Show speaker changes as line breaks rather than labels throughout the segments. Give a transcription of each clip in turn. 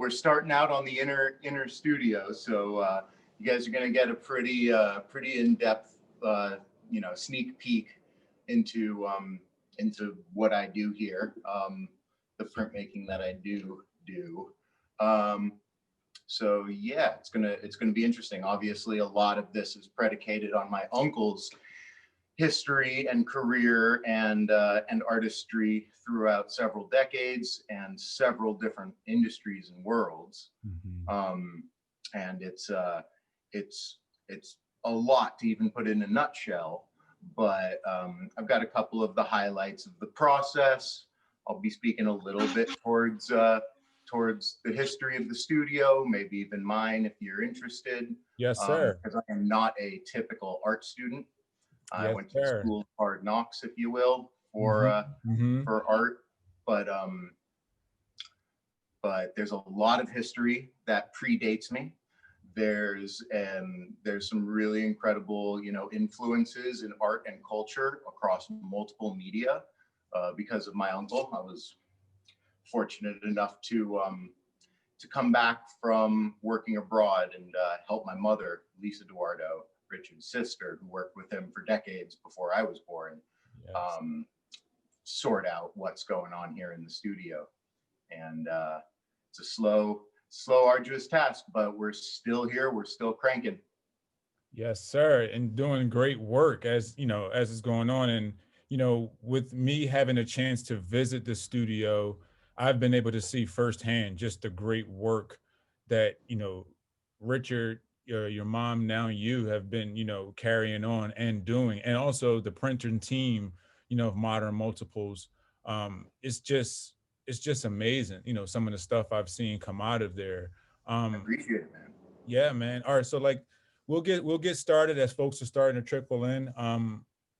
we're starting out on the inner studio, so you guys are going to get a pretty in-depth sneak peek into what I do here, the printmaking that I do. So yeah, it's gonna be interesting. Obviously, a lot of this is predicated on my uncle's history and career and artistry throughout several decades and several different industries and worlds. And it's a lot to even put in a nutshell, but I've got a couple of the highlights of the process. I'll be speaking a little bit towards the history of the studio, maybe even mine if you're interested.
Yes, sir.
Because I am not a typical art student. I
Yes,
went to the
sir.
school of hard knocks, if you will, for art. But there's a lot of history that predates me. There's some really incredible, influences in art and culture across multiple media because of my uncle. I was fortunate enough to come back from working abroad and help my mother, Lisa Eduardo, Richard's sister, who worked with him for decades before I was born, yes. Sort out what's going on here in the studio. And it's a slow, arduous task, but we're still here. We're still cranking.
Yes, sir. And doing great work as it's going on. And, with me having a chance to visit the studio, I've been able to see firsthand just the great work that, Richard, your mom, now you have been, carrying on and doing, and also the printing team, of Modern Multiples. It's just amazing, some of the stuff I've seen come out of there.
I appreciate it, man.
Yeah, man. All right. So like we'll get started as folks are starting to trickle in.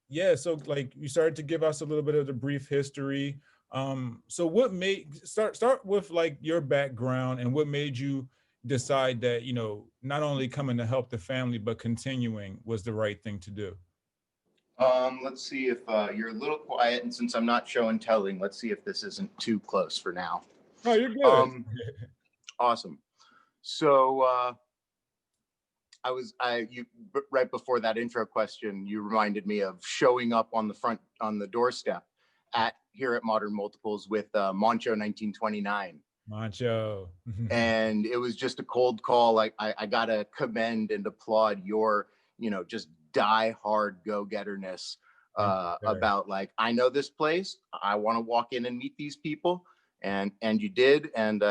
Yeah, so like you started to give us a little bit of the brief history. So what made start with like your background and what made you decide that, not only coming to help the family, but continuing was the right thing to do?
Let's see if you're a little quiet, and since I'm not show and telling, let's see if this isn't too close for now.
Oh, you're good.
Awesome. So you right before that intro question, you reminded me of showing up on the doorstep here at Modern Multiples with Moncho 1929.
Moncho.
And it was just a cold call. Like I gotta commend and applaud your, just die-hard go-getterness about like, I know this place, I want to walk in and meet these people, and you did, and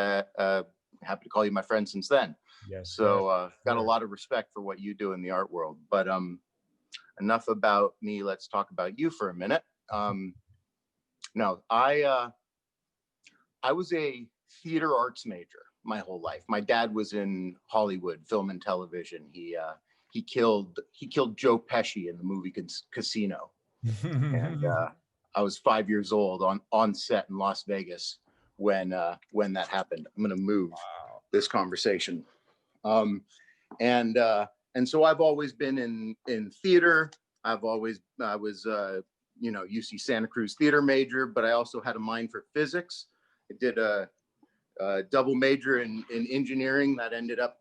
happy to call you my friend since then.
Yes.
So got a lot of respect for what you do in the art world. But enough about me. Let's talk about you for a minute. No, I was a theater arts major my whole life. My dad was in Hollywood, film and television. He killed Joe Pesci in the movie Casino. And I was 5 years old on set in Las Vegas when that happened. I'm going to move this conversation. And so I've always been in theater. I was UC Santa Cruz theater major, but I also had a mind for physics. I did a double major in engineering that ended up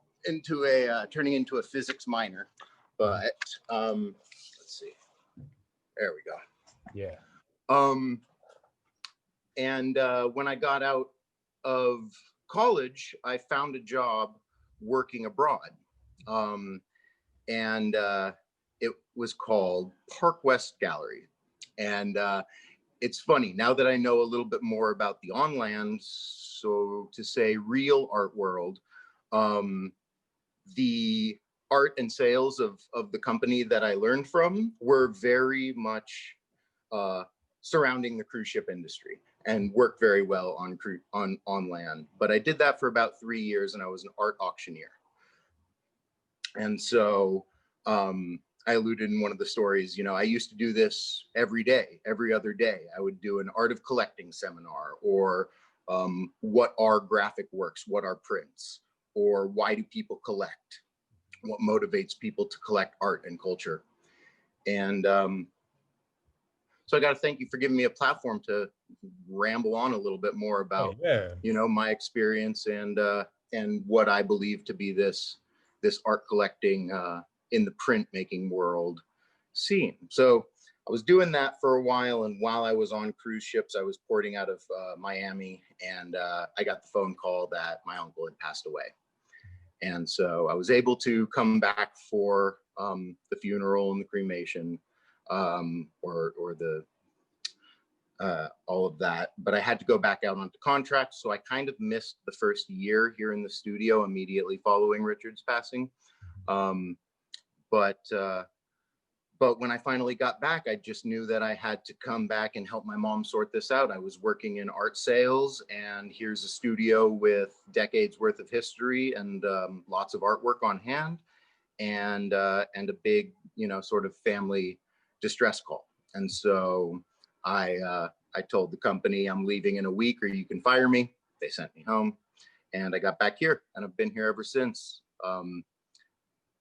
turning into a physics minor. But let's see, there we go.
Yeah.
And when I got out of college, I found a job working abroad. And it was called Park West Gallery. And it's funny, now that I know a little bit more about the online, so to say, real art world, the art and sales of the company that I learned from were very much surrounding the cruise ship industry and worked very well on land. But I did that for about 3 years, and I was an art auctioneer. And so I alluded in one of the stories, I used to do this every day, every other day. I would do an art of collecting seminar, or what are graphic works, what are prints, or why do people collect? What motivates people to collect art and culture? And so I got to thank you for giving me a platform to ramble on a little bit more about, my experience and what I believe to be this art collecting in the printmaking world scene. So I was doing that for a while, and while I was on cruise ships, I was porting out of Miami, and I got the phone call that my uncle had passed away. And so I was able to come back for the funeral and the cremation, or the all of that. But I had to go back out onto contract, so I kind of missed the first year here in the studio immediately following Richard's passing. But when I finally got back, I just knew that I had to come back and help my mom sort this out. I was working in art sales, and here's a studio with decades worth of history and lots of artwork on hand, and a big, sort of family distress call. And so I told the company I'm leaving in a week, or you can fire me. They sent me home, and I got back here, and I've been here ever since.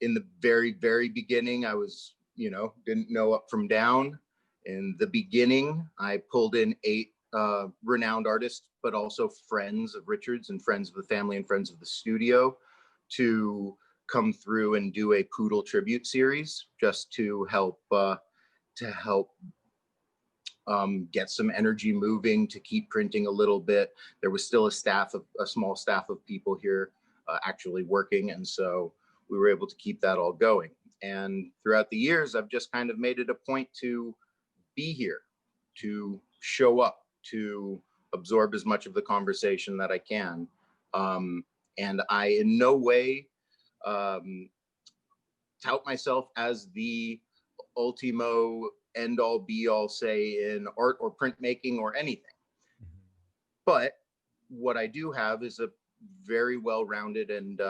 In the very, very beginning, I was, didn't know up from down. In the beginning, I pulled in 8 renowned artists, but also friends of Richard's and friends of the family and friends of the studio to come through and do a Poodle tribute series, just to help get some energy moving, to keep printing a little bit. There was still a small staff of people here actually working, and so we were able to keep that all going. And throughout the years, I've just kind of made it a point to be here, to show up, to absorb as much of the conversation that I can. And I in no way tout myself as the ultimo end all be all say in art or printmaking or anything. But what I do have is a very well-rounded and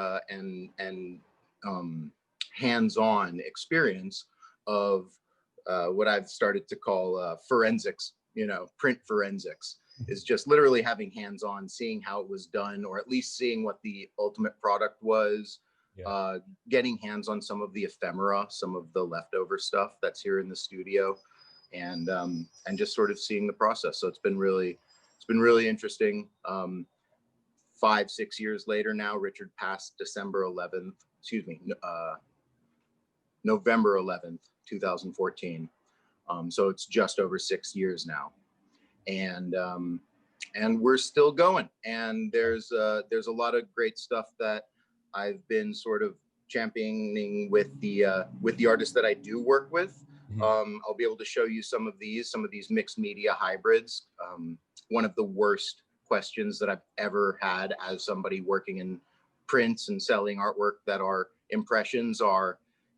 hands-on experience of what I've started to call forensics, print forensics. Is just literally having hands-on, seeing how it was done, or at least seeing what the ultimate product was, getting hands on some of the ephemera, some of the leftover stuff that's here in the studio, and just sort of seeing the process. So it's been really interesting. 5-6 years later now, Richard passed November 11th, 2014. So it's just over 6 years now, and we're still going. And there's a lot of great stuff that I've been sort of championing with the artists that I do work with. I'll be able to show you some of these mixed media hybrids. One of the worst questions that I've ever had as somebody working in prints and selling artwork that are impressions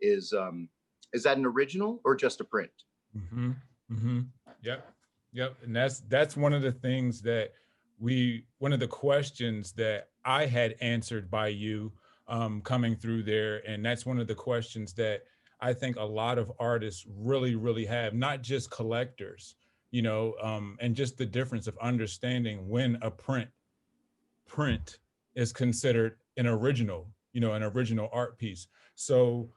is that an original or just a print?
Yep. And that's one of the things that one of the questions that I had answered by you coming through there. And that's one of the questions that I think a lot of artists really, really have, not just collectors, and just the difference of understanding when a print is considered an original, an original art piece. So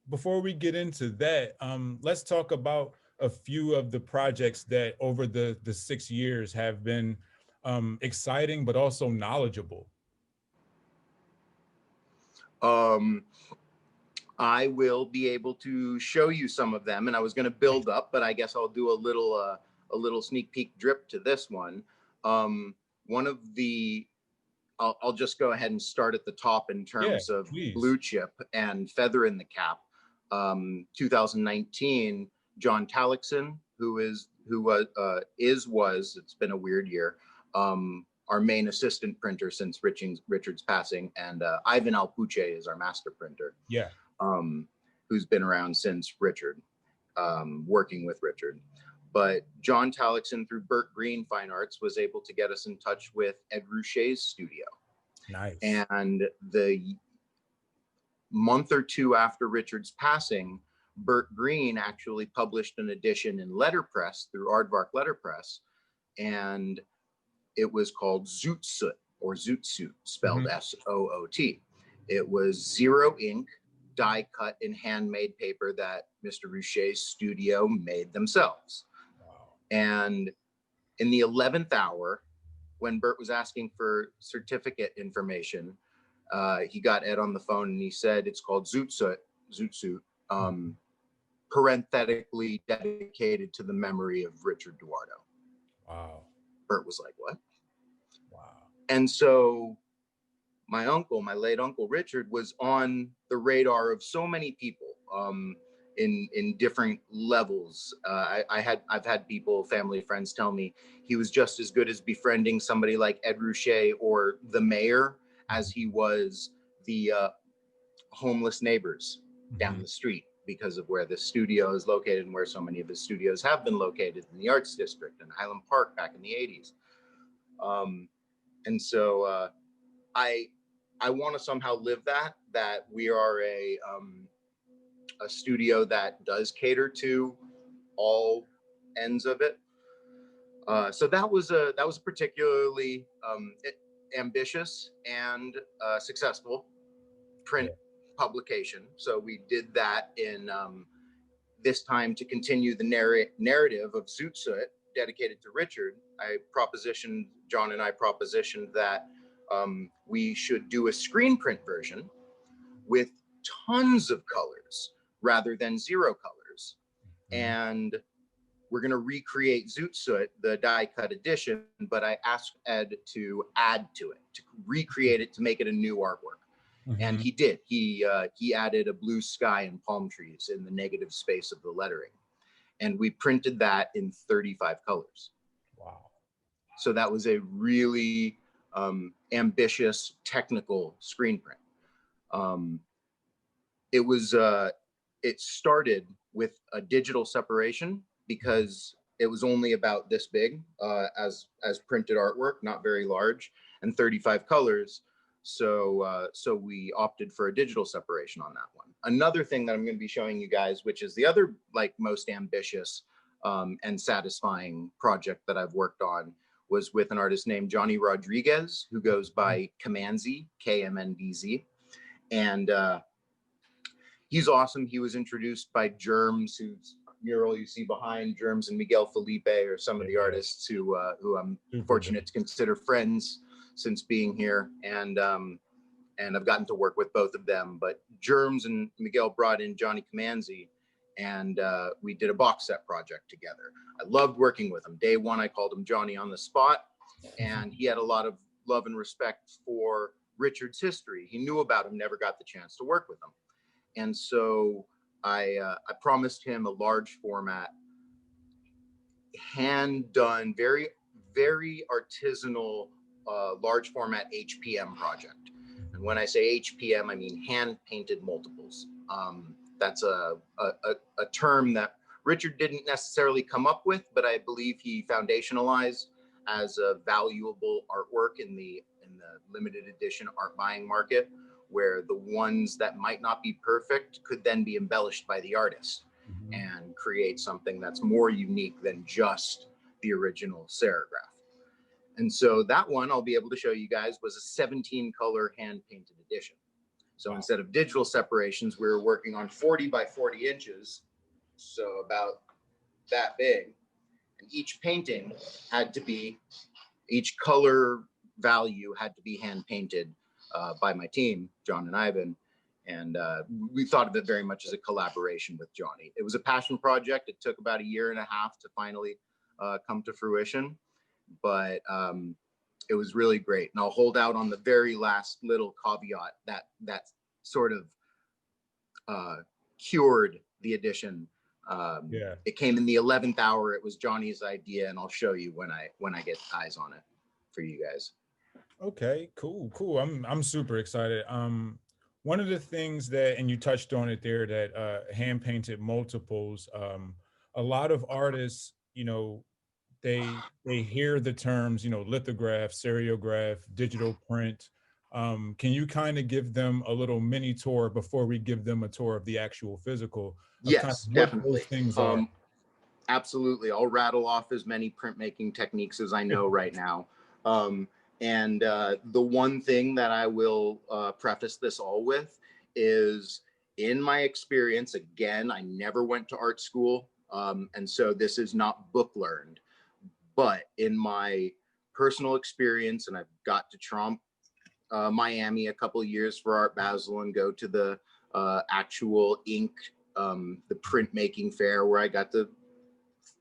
before we get into that, let's talk about a few of the projects that over the 6 years have been exciting, but also knowledgeable.
I will be able to show you some of them, and I was going to build up, but I guess I'll do a little sneak peek drip to this one. One of the, I'll just go ahead and start at the top in terms of blue chip and feather in the cap. 2019, John Talixon, was, it's been a weird year, our main assistant printer since Richard's passing, and Ivan Alpuche is our master printer.
Yeah.
Who's been around since Richard, working with Richard. But John Talixon, through Burt Green Fine Arts, was able to get us in touch with Ed Ruscha's studio.
Nice.
And the month or two after Richard's passing, Burt Green actually published an edition in letterpress through Aardvark Letterpress, and it was called Zootsuit, or Zootsuit, spelled S-O-O-T. It was 0 ink, die cut in handmade paper that Mr. Ruscha's studio made themselves. Wow. And in the 11th hour, when Bert was asking for certificate information, he got Ed on the phone and he said it's called Zoot Suit, parenthetically dedicated to the memory of Richard Duardo.
Wow.
Bert was like, what?
Wow.
And so my uncle, my late Uncle Richard, was on the radar of so many people in different levels. I've had people, family, friends tell me he was just as good as befriending somebody like Ed Ruscha or the mayor as he was the homeless neighbors down the street, because of where the studio is located and where so many of his studios have been located in the Arts District and Highland Park back in the 80s. And so I want to somehow live that we are a studio that does cater to all ends of it. So that was a particularly ambitious and successful print publication. So we did that in this time to continue the narrative of Zoot Suit dedicated to Richard. John and I propositioned that we should do a screen print version with tons of colors rather than zero colors. And we're going to recreate Zoot Suit, the die cut edition, but I asked Ed to add to it, to recreate it, to make it a new artwork. And he did. He added a blue sky and palm trees in the negative space of the lettering. And we printed that in 35 colors.
Wow.
So that was a really ambitious technical screen print. It started with a digital separation because it was only about this big as printed artwork, not very large, and 35 colors. So we opted for a digital separation on that one. Another thing that I'm going to be showing you guys, which is the other most ambitious and satisfying project that I've worked on, was with an artist named Johnny Rodriguez, who goes by Kmanzi, Kmnbz. And he's awesome. He was introduced by Germs, whose mural you see behind. Germs and Miguel Felipe are some of the artists who I'm fortunate to consider friends since being here. And I've gotten to work with both of them. But Germs and Miguel brought in Johnny Kmanzi, and we did a box set project together. I loved working with him. Day one, I called him Johnny on the spot, and he had a lot of love and respect for Richard's history. He knew about him, never got the chance to work with him. And so I promised him a large format, hand done, very, very artisanal, large format HPM project. And when I say HPM, I mean hand painted multiples. That's a term that Richard didn't necessarily come up with, but I believe he foundationalized as a valuable artwork in the limited edition art buying market, where the ones that might not be perfect could then be embellished by the artist and create something that's more unique than just the original serigraph. And so that one I'll be able to show you guys was a 17 color hand painted edition. So instead of digital separations, we were working on 40 by 40 inches. So about that big. And each painting had to be, each color value had to be hand painted by my team, John and Ivan. And we thought of it very much as a collaboration with Johnny. It was a passion project. It took about 1.5 years to finally come to fruition, but it was really great. And I'll hold out on the very last little caveat that sort of cured the edition. It came in the 11th hour. It was Johnny's idea, and I'll show you when I get eyes on it for you guys.
Okay, cool. I'm super excited. One of the things that, and you touched on it there, that hand painted multiples. A lot of artists, they hear the terms, lithograph, seriograph, digital print. Can you kind of give them a little mini tour before we give them a tour of the actual physical?
Yes, definitely.
Those things are.
Absolutely. I'll rattle off as many printmaking techniques as I know right now. And the one thing that I will preface this all with is, in my experience, again, I never went to art school. And so this is not book learned. But in my personal experience, and I've got to tromp Miami a couple of years for Art Basel and go to the actual ink, the printmaking fair where I got to,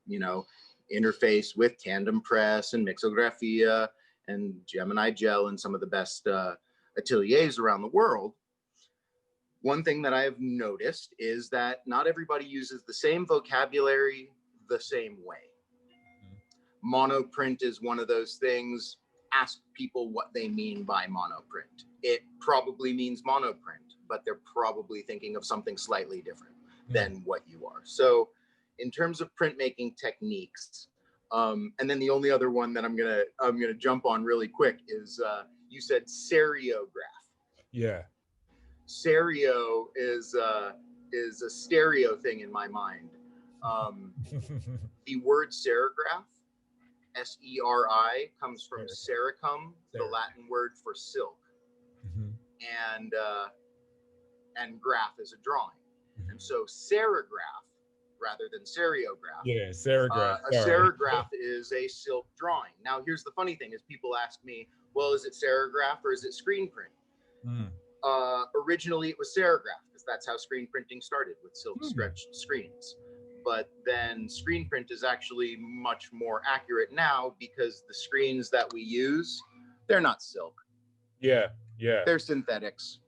you know, interface with Tandem Press and Mixographia and Gemini Gel and some of the best ateliers around the world. One thing that I have noticed is that not everybody uses the same vocabulary the same way. Monoprint is one of those things. Ask people what they mean by monoprint. It probably means monoprint, but they're probably thinking of something slightly different than what you are. So in terms of printmaking techniques, and then the only other one that I'm gonna jump on really quick is you said seriograph.
Yeah.
Serio is a stereo thing in my mind. The word serigraph, S-E-R-I, comes from sericum, the Latin word for silk, and graph is a drawing, and so serigraph rather than seriograph.
Yeah, serigraph.
A serigraph is a silk drawing. Now, here's the funny thing: is people ask me, well, is it serigraph or is it screen print? Originally, it was serigraph because that's how screen printing started, with silk stretched screens. But then screen print is actually much more accurate now because the screens that we use, they're not silk.
Yeah.
They're synthetics.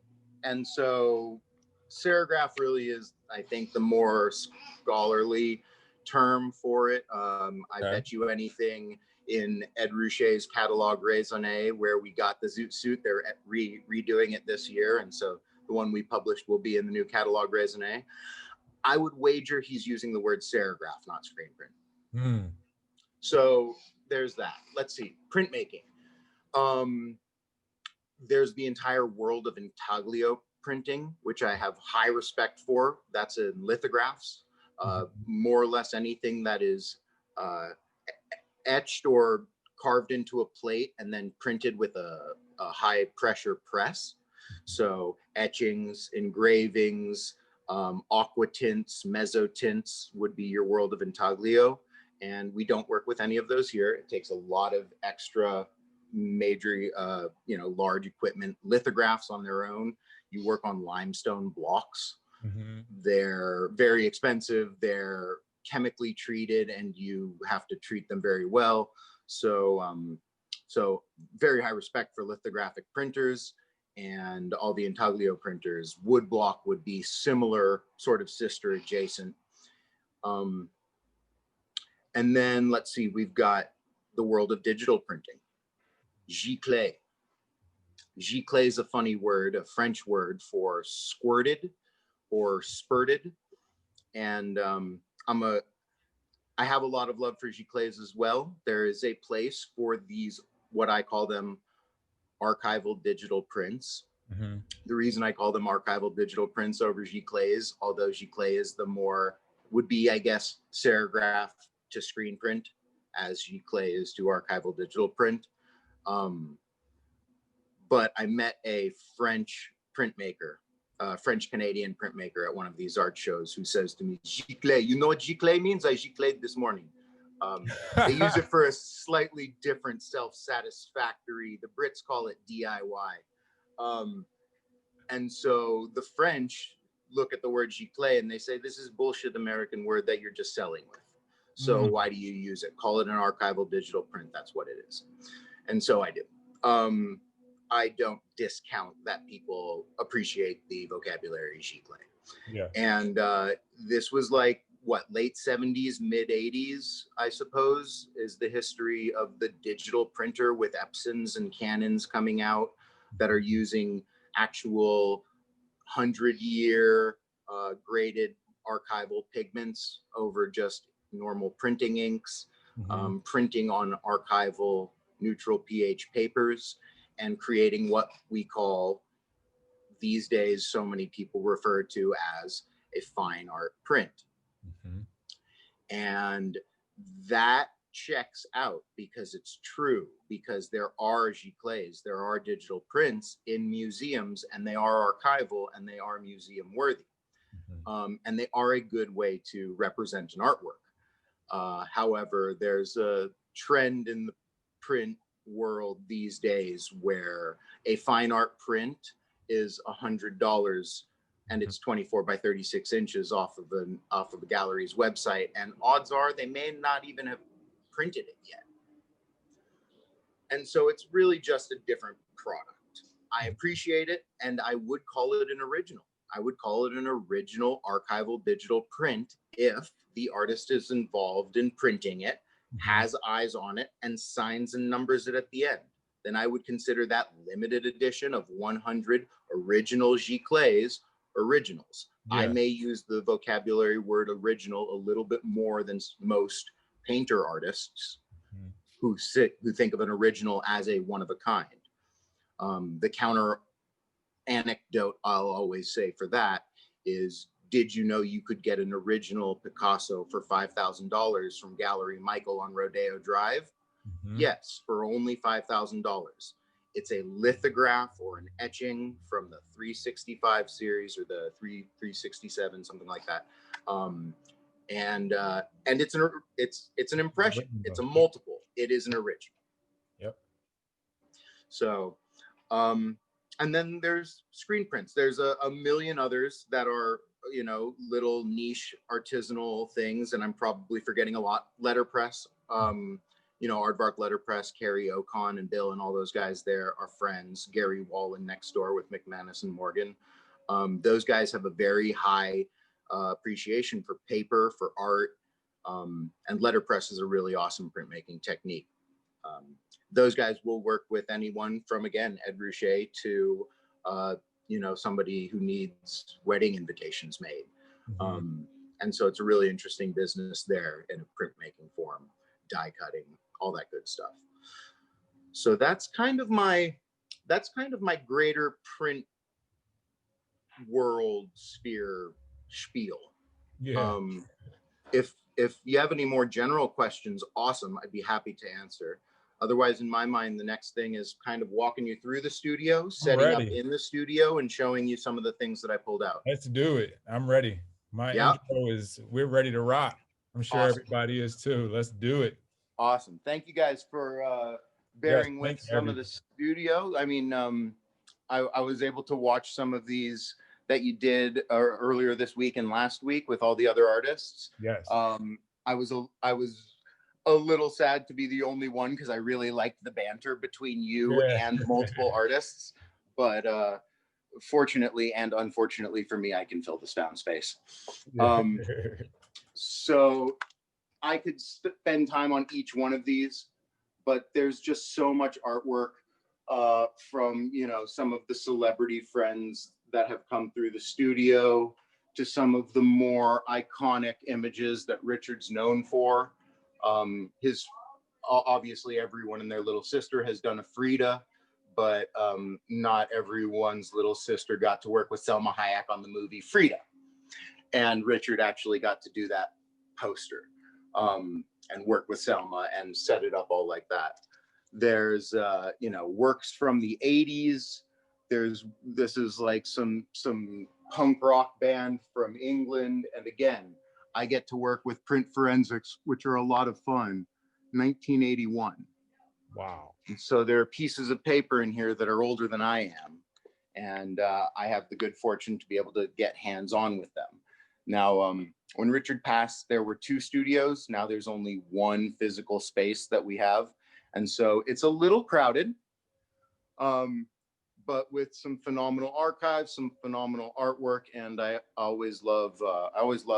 And so serigraph really is, I think, the more scholarly term for it. I bet you anything in Ed Ruscha's catalog Raisonné, where we got the Zoot Suit, they're redoing it this year. And so the one we published will be in the new catalog Raisonné. I would wager he's using the word serigraph, not screen print. So there's that. Let's see, printmaking. There's the entire world of intaglio printing, which I have high respect for. That's in lithographs. More or less anything that is etched or carved into a plate and then printed with a high pressure press. So etchings, engravings, aqua tints, mezzotints would be your world of intaglio. And we don't work with any of those here. It takes a lot of extra major, large equipment. Lithographs on their own, you work on limestone blocks. They're very expensive. They're chemically treated and you have to treat them very well. So very high respect for lithographic printers and all the intaglio printers. Woodblock would be similar, sort of sister adjacent. And then let's see, we've got the world of digital printing. Giclée. Giclée is a funny word, a French word for squirted or spurted. And I have a lot of love for giclées as well. There is a place for these, what I call them, archival digital prints. The reason I call them archival digital prints over giclées, although giclée is the more, would be, I guess, serigraph to screen print, as giclée is to archival digital print. But I met a French printmaker, French-Canadian printmaker at one of these art shows who says to me, giclée, you know what giclée means? I giclée this morning. They use it for a slightly different self-satisfactory, the Brits call it DIY. And so the French look at the word giclée and they say, this is bullshit American word that you're just selling with. So why do you use it? Call it an archival digital print. That's what it is. And so I do. I don't discount that people appreciate the vocabulary giclée.
Yeah.
And this was like, what, late 70s, mid 80s, I suppose, is the history of the digital printer with Epsons and Canons coming out that are using actual 100-year graded archival pigments over just normal printing inks, printing on archival neutral pH papers, and creating what we call these days, so many people refer to as a fine art print. And that checks out because it's true, because there are giclées, there are digital prints in museums, and they are archival and they are museum worthy. And they are a good way to represent an artwork. However, there's a trend in the print world these days where a fine art print is $100 and it's 24 by 36 inches off of a gallery's website, and odds are they may not even have printed it yet. And so it's really just a different product. I appreciate it, and I would call it an original. I would call it an original archival digital print if the artist is involved in printing it, has eyes on it, and signs and numbers it at the end. Then I would consider that limited edition of 100 original Giclées originals. Yeah. I may use the vocabulary word original a little bit more than most painter artists who think of an original as a one of a kind. The counter anecdote I'll always say for that is, did you know you could get an original Picasso for $5,000 from Gallery Michael on Rodeo Drive? Yes, for only $5,000. It's a lithograph or an etching from the 365 series or the 367, something like that. And it's an impression. It's a multiple. It is an original.
Yep.
So, and then there's screen prints. There's a million others that are, you know, little niche artisanal things, and I'm probably forgetting a lot. Letterpress, you know, Aardvark Letterpress, Carrie Ocon and Bill and all those guys there are friends. Gary Wallen next door with McManus and Morgan. Those guys have a very high appreciation for paper, for art, and letterpress is a really awesome printmaking technique. Those guys will work with anyone from, again, Ed Ruscha to, you know, somebody who needs wedding invitations made. And so it's a really interesting business there in a printmaking form, die cutting, all that good stuff. So that's kind of my greater print world sphere spiel.
Yeah.
If you have any more general questions, awesome, I'd be happy to answer. Otherwise, in my mind, the next thing is kind of walking you through the studio, setting up in the studio, and showing you some of the things that I pulled out.
Let's do it. I'm ready. My intro is, we're ready to rock. I'm sure everybody is too. Let's do it.
Awesome. Thank you guys for bearing with some of the studio. I mean, I was able to watch some of these that you did earlier this week and last week with all the other artists.
Yes.
I was a little sad to be the only one because I really liked the banter between you and multiple artists, but fortunately and unfortunately for me, I can fill the sound space. So I could spend time on each one of these, but there's just so much artwork from, you know, some of the celebrity friends that have come through the studio to some of the more iconic images that Richard's known for. Obviously everyone and their little sister has done a Frida, but not everyone's little sister got to work with Selma Hayek on the movie Frida. And Richard actually got to do that poster and work with Selma and set it up all like that. There's you know, works from the 80s. This is like some punk rock band from England, and again, I get to work with print forensics, which are a lot of fun. 1981.
Wow.
And so there are pieces of paper in here that are older than I am, and I have the good fortune to be able to get hands-on with them. Now, when Richard passed, there were 2 studios. Now there's only 1 physical space that we have, and so it's a little crowded. But with some phenomenal archives, some phenomenal artwork, and I always love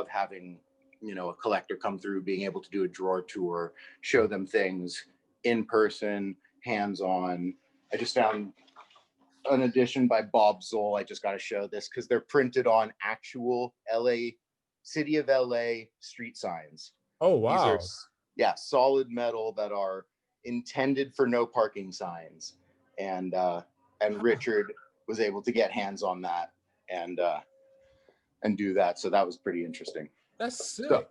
having, you know, a collector come through, being able to do a drawer tour, show them things in person, hands-on. I just found an edition by Bob Zoll. I just got to show this because they're printed on actual LA, City of LA street signs.
Oh, wow.
These are, solid metal that are intended for no parking signs. And Richard was able to get hands on that and do that. So that was pretty interesting.
That's sick.
So,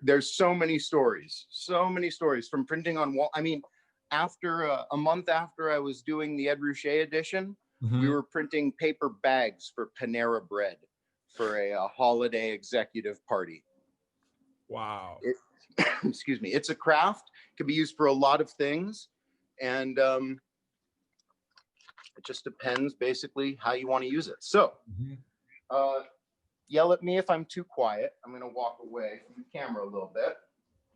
there's so many stories from printing on wall. I mean, after a month after I was doing the Ed Ruscha edition, we were printing paper bags for Panera Bread for a holiday executive party.
Wow.
excuse me, it's a craft, can be used for a lot of things. And it just depends basically how you want to use it. So yell at me if I'm too quiet. I'm going to walk away from the camera a little bit,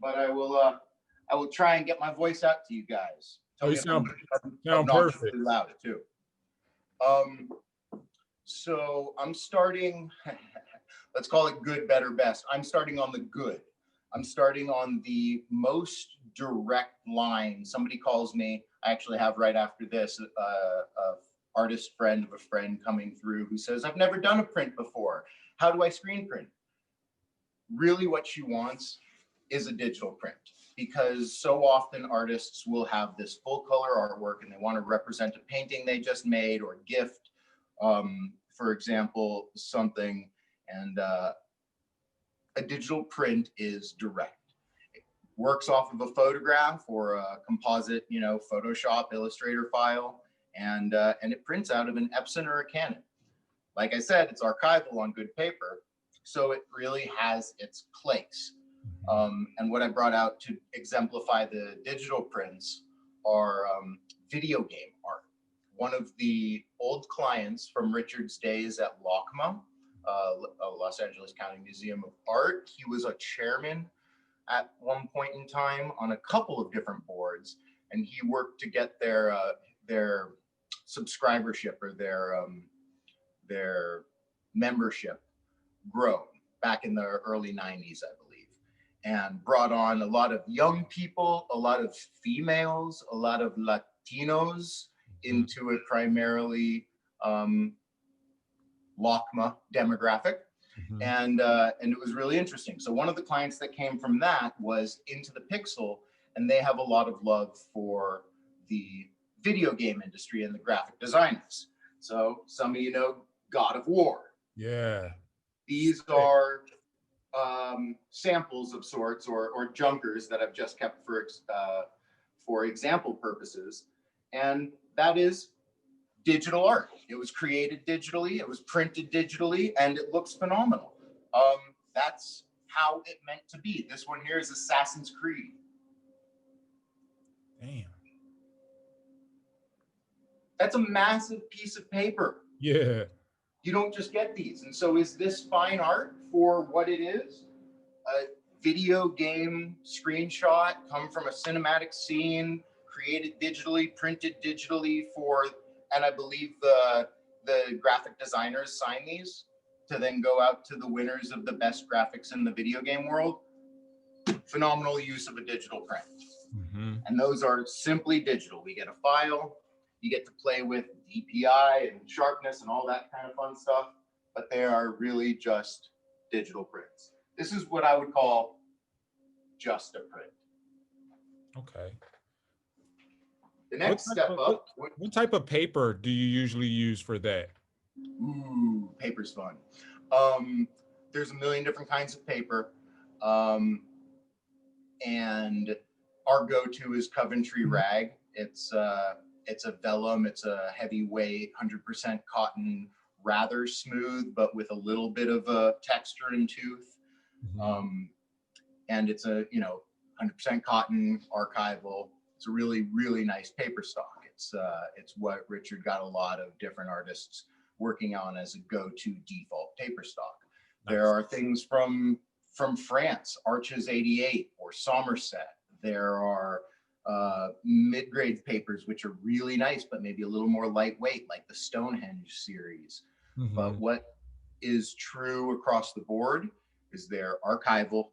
but I will try and get my voice out to you guys.
Oh, you sound
obnoxiously
perfect.
loud too. So I'm starting, let's call it good, better, best. I'm starting on the good. I'm starting on the most direct line. Somebody calls me, I actually have right after this, a artist friend of a friend coming through who says, I've never done a print before. How do I screen print? Really what she wants is a digital print, because so often artists will have this full color artwork and they want to represent a painting they just made or gift, for example, something. And a digital print is direct. It works off of a photograph or a composite, you know, Photoshop, Illustrator file, and it prints out of an Epson or a Canon. Like I said, it's archival on good paper, so it really has its place. And what I brought out to exemplify the digital prints are video game art. One of the old clients from Richard's days at LACMA, Los Angeles County Museum of Art, he was a chairman at one point in time on a couple of different boards, and he worked to get their subscribership or their membership grown back in the early 90s, I believe, and brought on a lot of young people, a lot of females, a lot of Latinos into a primarily LACMA demographic. And it was really interesting. So one of the clients that came from that was Into the Pixel, and they have a lot of love for the video game industry and the graphic designers. So some of you know God of War.
Yeah.
These are samples of sorts or junkers that I've just kept for example purposes. And that is digital art. It was created digitally, it was printed digitally, and it looks phenomenal. That's how it meant to be. This one here is Assassin's Creed.
Damn.
That's a massive piece of paper.
Yeah.
You don't just get these. And so is this fine art for what it is? A video game screenshot come from a cinematic scene, created digitally, printed digitally for, and I believe the graphic designers sign these to then go out to the winners of the best graphics in the video game world. Phenomenal use of a digital print. And those are simply digital. We get a file, you get to play with DPI and sharpness and all that kind of fun stuff, but they are really just digital prints. This is what I would call just a print.
Okay.
The next step up.
What type of paper do you usually use for that?
Ooh, paper's fun. There's a million different kinds of paper. And our go-to is Coventry Rag. It's a vellum, it's a heavyweight, 100% cotton, rather smooth, but with a little bit of a texture and tooth. And it's a, 100% cotton, archival. It's a really, really nice paper stock. It's what Richard got a lot of different artists working on as a go-to default paper stock. Nice. There are things from France, Arches 88 or Somerset. There are mid-grade papers, which are really nice, but maybe a little more lightweight, like the Stonehenge series. But what is true across the board is they're archival,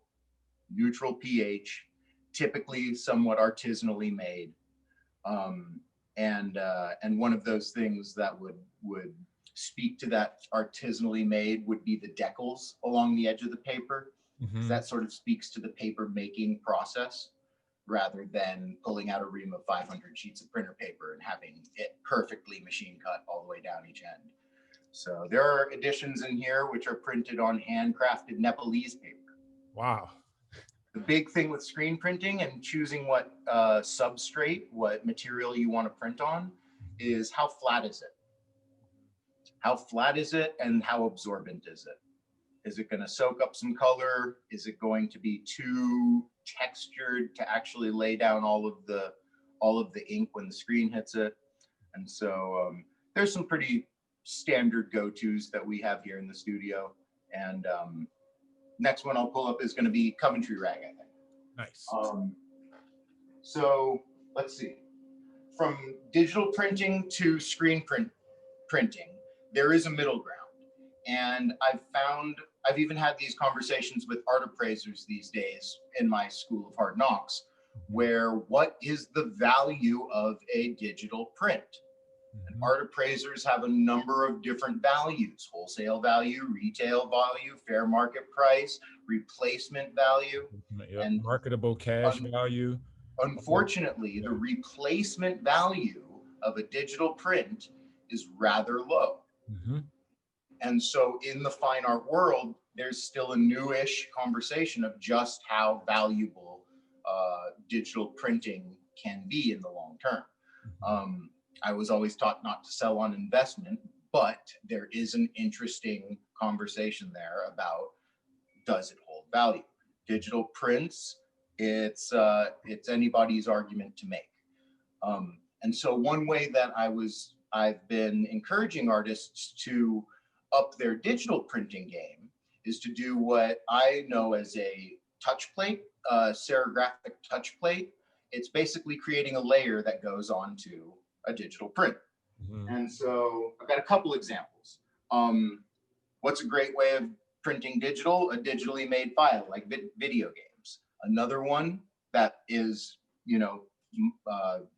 neutral pH, typically somewhat artisanally made. And one of those things that would speak to that artisanally made would be the decals along the edge of the paper. That sort of speaks to the paper making process rather than pulling out a ream of 500 sheets of printer paper and having it perfectly machine cut all the way down each end. So there are editions in here which are printed on handcrafted Nepalese paper. Wow. The big thing with screen printing and choosing what substrate, what material you want to print on is how flat is it? How flat is it and how absorbent is it? Is it going to soak up some color? Is it going to be too textured to actually lay down all of the ink when the screen hits it? And so there's some pretty standard go-tos that we have here in the studio. And next one I'll pull up is going to be Coventry Rag, I think.
Nice.
So let's see. From digital printing to screen printing, there is a middle ground. And I've even had these conversations with art appraisers these days in my School of Hard Knocks, where what is the value of a digital print? And art appraisers have a number of different values: wholesale value, retail value, fair market price, replacement value,
and marketable cash value.
Unfortunately, the replacement value of a digital print is rather low. And so in the fine art world, there's still a newish conversation of just how valuable digital printing can be in the long term. I was always taught not to sell on investment, but there is an interesting conversation there about, does it hold value? Digital prints, it's anybody's argument to make. And so one way that I've been encouraging artists to up their digital printing game is to do what I know as a touch plate, serigraphic touch plate. It's basically creating a layer that goes onto a digital print. And so I've got a couple examples. What's a great way of printing digital? A digitally made file, like video games. Another one that is,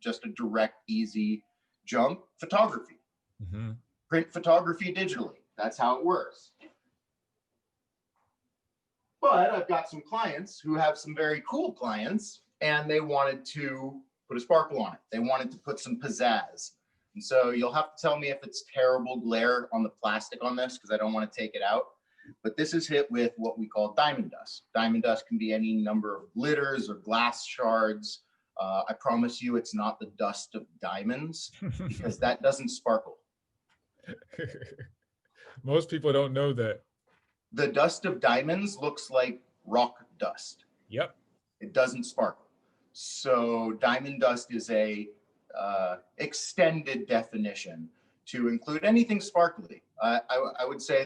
just a direct, easy jump: photography. Print photography digitally. That's how it works. But I've got some clients who have some very cool clients, and they wanted to put a sparkle on it. They wanted to put some pizzazz. And so you'll have to tell me if it's terrible glare on the plastic on this, because I don't want to take it out. But this is hit with what we call diamond dust. Diamond dust can be any number of glitters or glass shards. I promise you it's not the dust of diamonds, because that doesn't sparkle.
Most people don't know that.
The dust of diamonds looks like rock dust.
Yep.
It doesn't sparkle. So diamond dust is a extended definition to include anything sparkly. I would say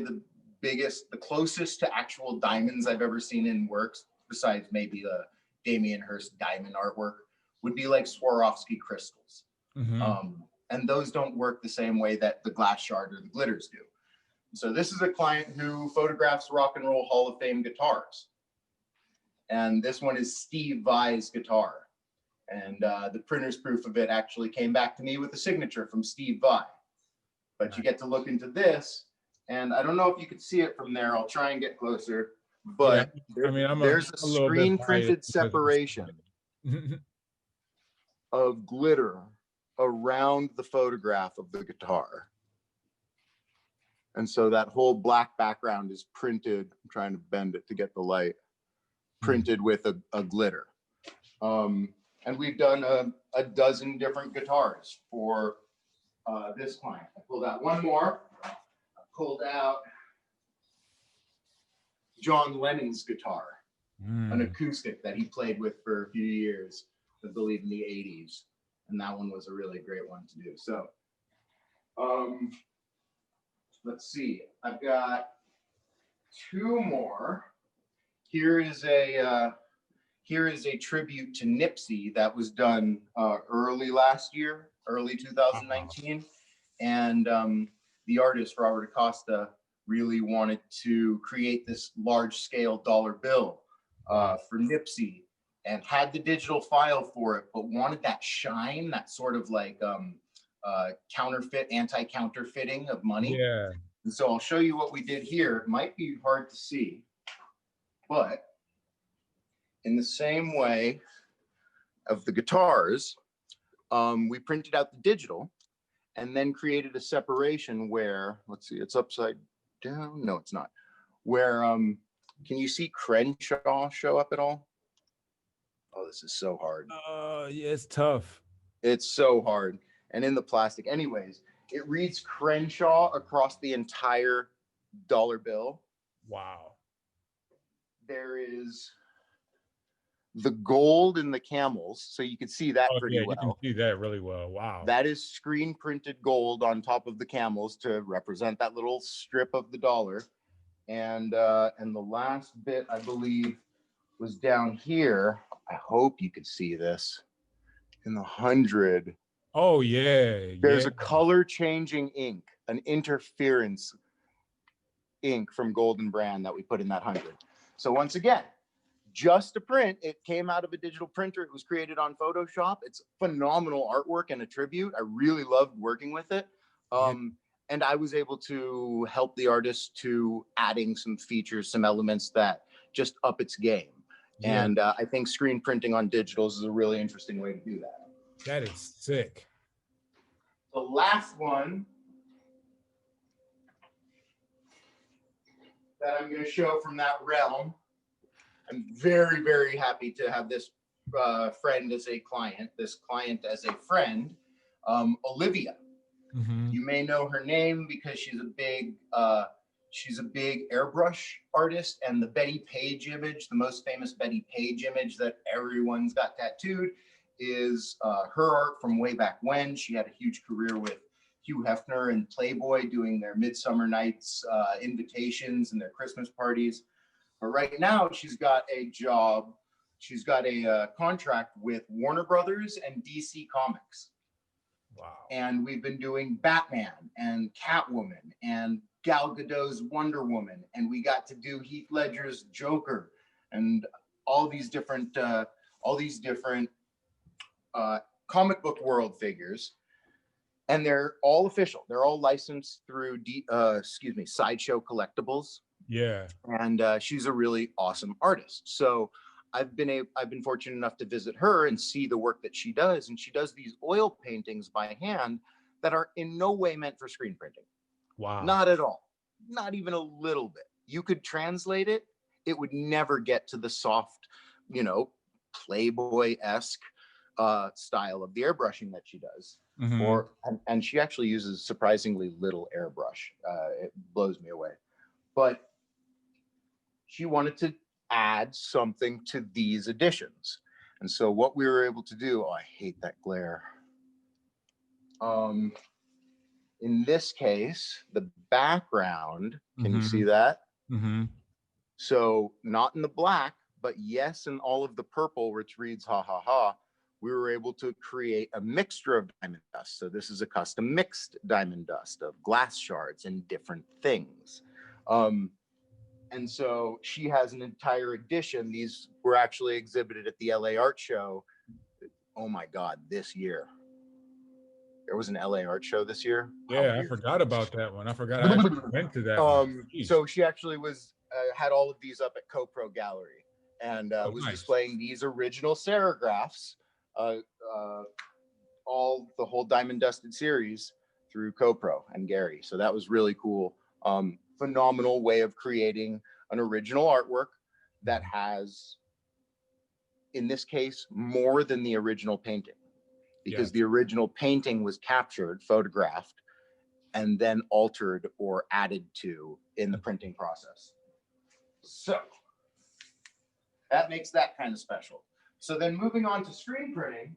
the closest to actual diamonds I've ever seen in works, besides maybe the Damien Hirst diamond artwork, would be like Swarovski crystals. And those don't work the same way that the glass shard or the glitters do. So this is a client who photographs Rock and Roll Hall of Fame guitars. And this one is Steve Vai's guitar. And the printer's proof of it actually came back to me with a signature from Steve Vai. But you get to look into this, and I don't know if you could see it from there. I'll try and get closer. But yeah, there's a screen printed separation of glitter around the photograph of the guitar. And so that whole black background is printed. I'm trying to bend it to get the light. Printed with a glitter. And we've done a dozen different guitars for this client. I pulled out one more. I pulled out John Lennon's guitar, an acoustic that he played with for a few years, I believe in the 80s. And that one was a really great one to do. So let's see. I've got two more. Here is a tribute to Nipsey that was done early last year, early 2019. And the artist, Robert Acosta, really wanted to create this large-scale dollar bill for Nipsey, and had the digital file for it, but wanted that shine, that sort of like anti-counterfeiting of money.
Yeah.
And so I'll show you what we did here. It might be hard to see, but in the same way of the guitars, we printed out the digital and then created a separation where, let's see, it's upside down. No, it's not. Where, can you see Crenshaw show up at all? Oh, this is so hard.
Yeah, it's tough.
It's so hard. And in the plastic, anyways, it reads Crenshaw across the entire dollar bill.
Wow.
There is the gold in the camels, so you can see that
Oh
pretty
yeah, you can
well.
see that really well. Wow.
That is screen printed gold on top of the camels to represent that little strip of the dollar. And the last bit, I believe, was down here. I hope you could see this in the 100.
Oh yeah,
There's
yeah.
a color changing ink, an interference ink from Golden Brand that we put in that 100. So once again, just a print. It came out of a digital printer. It was created on Photoshop. It's phenomenal artwork and a tribute. I really loved working with it.
Yeah.
And I was able to help the artist to adding some features, some elements that just up its game.
Yeah.
And I think screen printing on digitals is a really interesting way to do that.
That is sick.
The last one that I'm going to show from that realm, I'm very, very happy to have this friend as a client, this client as a friend, Olivia.
Mm-hmm.
You may know her name because she's a big airbrush artist, and the Betty Page image, the most famous Betty Page image that everyone's got tattooed, is her art from way back when. She had a huge career with Hugh Hefner and Playboy doing their Midsummer Nights invitations and their Christmas parties. But right now she's got a job. She's got a contract with Warner Brothers and DC Comics.
Wow.
And we've been doing Batman and Catwoman and Gal Gadot's Wonder Woman, and we got to do Heath Ledger's Joker, and all these different comic book world figures, and they're all official. They're all licensed through Sideshow Collectibles.
Yeah.
And she's a really awesome artist. So I've been fortunate enough to visit her and see the work that she does, and she does these oil paintings by hand that are in no way meant for screen printing.
Wow.
Not at all. Not even a little bit. You could translate it. It would never get to the soft, Playboy-esque style of the airbrushing that she does.
Mm-hmm.
And she actually uses surprisingly little airbrush. It blows me away. But she wanted to add something to these editions. And so what we were able to do, I hate that glare. In this case, the background, can you see that?
Mm-hmm.
So not in the black, but yes, in all of the purple, which reads ha ha ha, we were able to create a mixture of diamond dust. So this is a custom mixed diamond dust of glass shards and different things. And so she has an entire edition. These were actually exhibited at the LA Art Show. Oh my God, this year. There was an LA Art Show this year.
Yeah, I forgot about that one. I forgot I actually went to that one.
So she actually had all of these up at CoPro Gallery, and was
nice.
displaying these original serigraphs, all the whole Diamond Dusted series through CoPro and Gary. So that was really cool. Phenomenal way of creating an original artwork that has, in this case, more than the original painting, because the original painting was captured, photographed, and then altered or added to in the printing process. So that makes that kind of special. So then moving on to screen printing.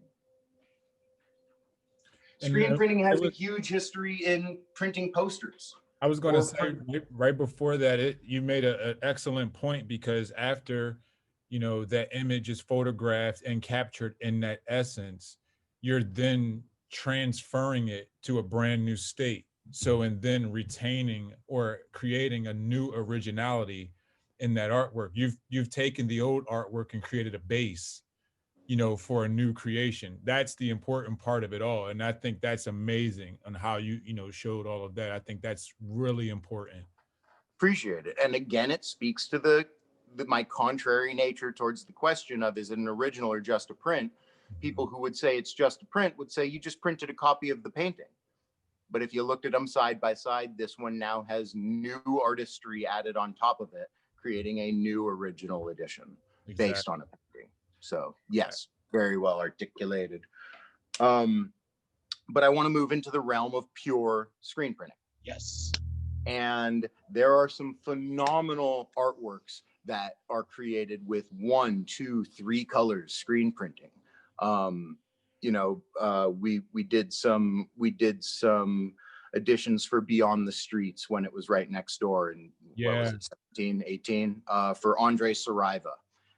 Screen printing has a huge history in printing posters.
I was going to say right before that, you made an excellent point, because after, that image is photographed and captured in that essence, you're then transferring it to a brand new state. So, and then retaining or creating a new originality in that artwork. You've taken the old artwork and created a base, for a new creation. That's the important part of it all. And I think that's amazing on how you showed all of that. I think that's really important.
Appreciate it. And again, it speaks to my contrary nature towards the question of, is it an original or just a print? People who would say it's just a print would say you just printed a copy of the painting. But if you looked at them side by side, this one now has new artistry added on top of it, creating a new original edition based on a painting. So yes, very well articulated. But I want to move into the realm of pure screen printing.
Yes.
And there are some phenomenal artworks that are created with 1, 2, 3 colors screen printing. You know, we did some editions for Beyond the Streets when it was right next door, and what was
Yeah,
it, 17, 18, for Andre Saraiva.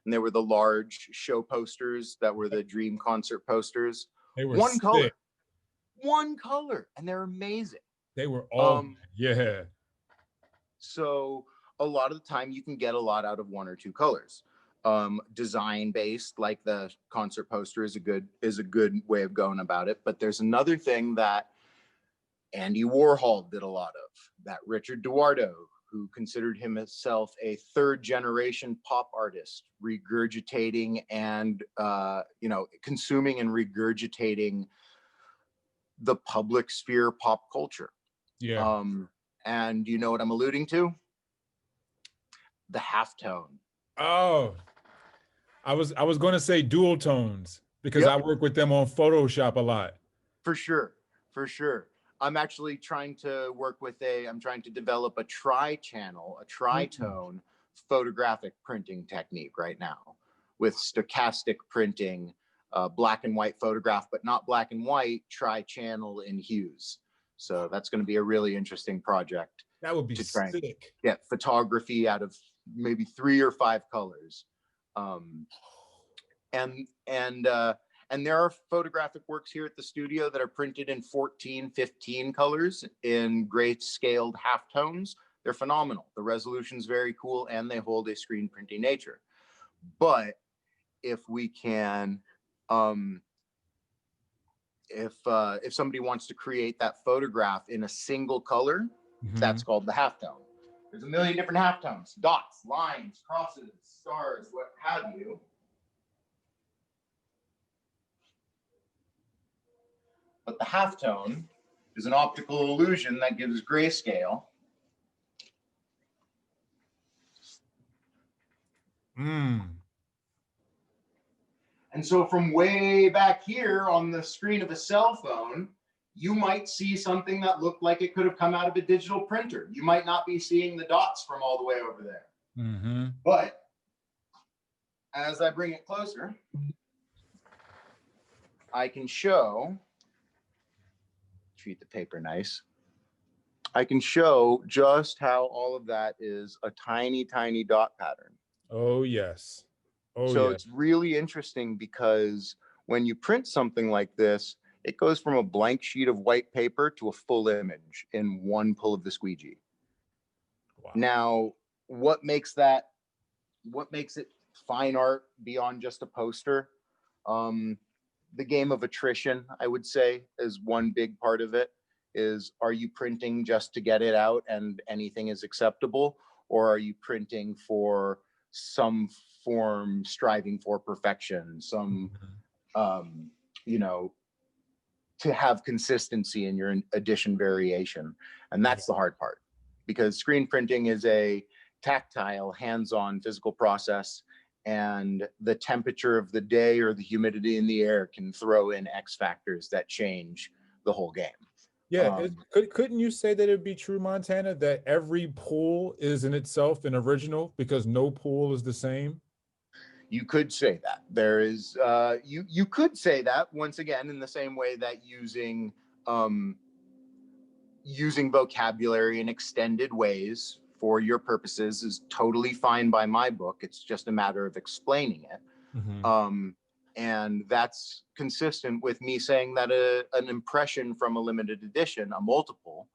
And they were the large show posters that were the Dream concert posters.
they were
One
sick.
color, one color, and they're amazing.
They were all,
Um,
yeah,
so a lot of the time you can get a lot out of 1 or 2 colors. Design based, like the concert poster, is a good way of going about it. But there's another thing that Andy Warhol did a lot of, that Richard Duardo, who considered himself a 3rd generation pop artist, regurgitating and you know, consuming and regurgitating the public sphere pop culture.
yeah.
And you know what I'm alluding to? The halftone.
Oh, I was going to say dual tones because I
Yep,
work with them on Photoshop a lot.
for sure, for sure. I'm actually trying to I'm trying to develop a tri-channel, a
Mm.
tritone photographic printing technique right now, with stochastic printing, black and white photograph, but not black and white, tri-channel in hues. So that's going to be a really interesting project
That would be
to try and
sick.
get photography out of maybe 3 or 5 colors. Um, and there are photographic works here at the studio that are printed in 14, 15 colors in great scaled halftones. They're phenomenal. The resolution's very cool, and they hold a screen printing nature. But if we can, if somebody wants to create that photograph in a single color,
Mhm.
that's called the halftone. There's a million different halftones: dots, lines, crosses, stars, what have you. But the halftone is an optical illusion that gives grayscale.
Mm.
And so from way back here on the screen of a cell phone, you might see something that looked like it could have come out of a digital printer. You might not be seeing the dots from all the way over there.
Mm-hmm.
But as I bring it closer, I can show, treat the paper nice, I can show just how all of that is a tiny, tiny dot pattern.
Oh yes. Oh
So
yes.
it's really interesting because when you print something like this, it goes from a blank sheet of white paper to a full image in one pull of the squeegee.
Wow.
Now, what makes it fine art beyond just a poster? The game of attrition, I would say, is one big part of it. Is, are you printing just to get it out and anything is acceptable, or are you printing for some form, striving for perfection, some you know, to have consistency in your addition variation? And that's the hard part, because screen printing is a tactile, hands-on physical process, and the temperature of the day or the humidity in the air can throw in X factors that change the whole game.
Yeah, couldn't you say that it'd be true, Montana, that every pool is in itself an original because no pool is the same?
You could say that. There is you could say that, once again, in the same way that using vocabulary in extended ways for your purposes is totally fine by my book. It's just a matter of explaining it.
Mm-hmm.
And that's consistent with me saying that an impression from a limited edition, a multiple,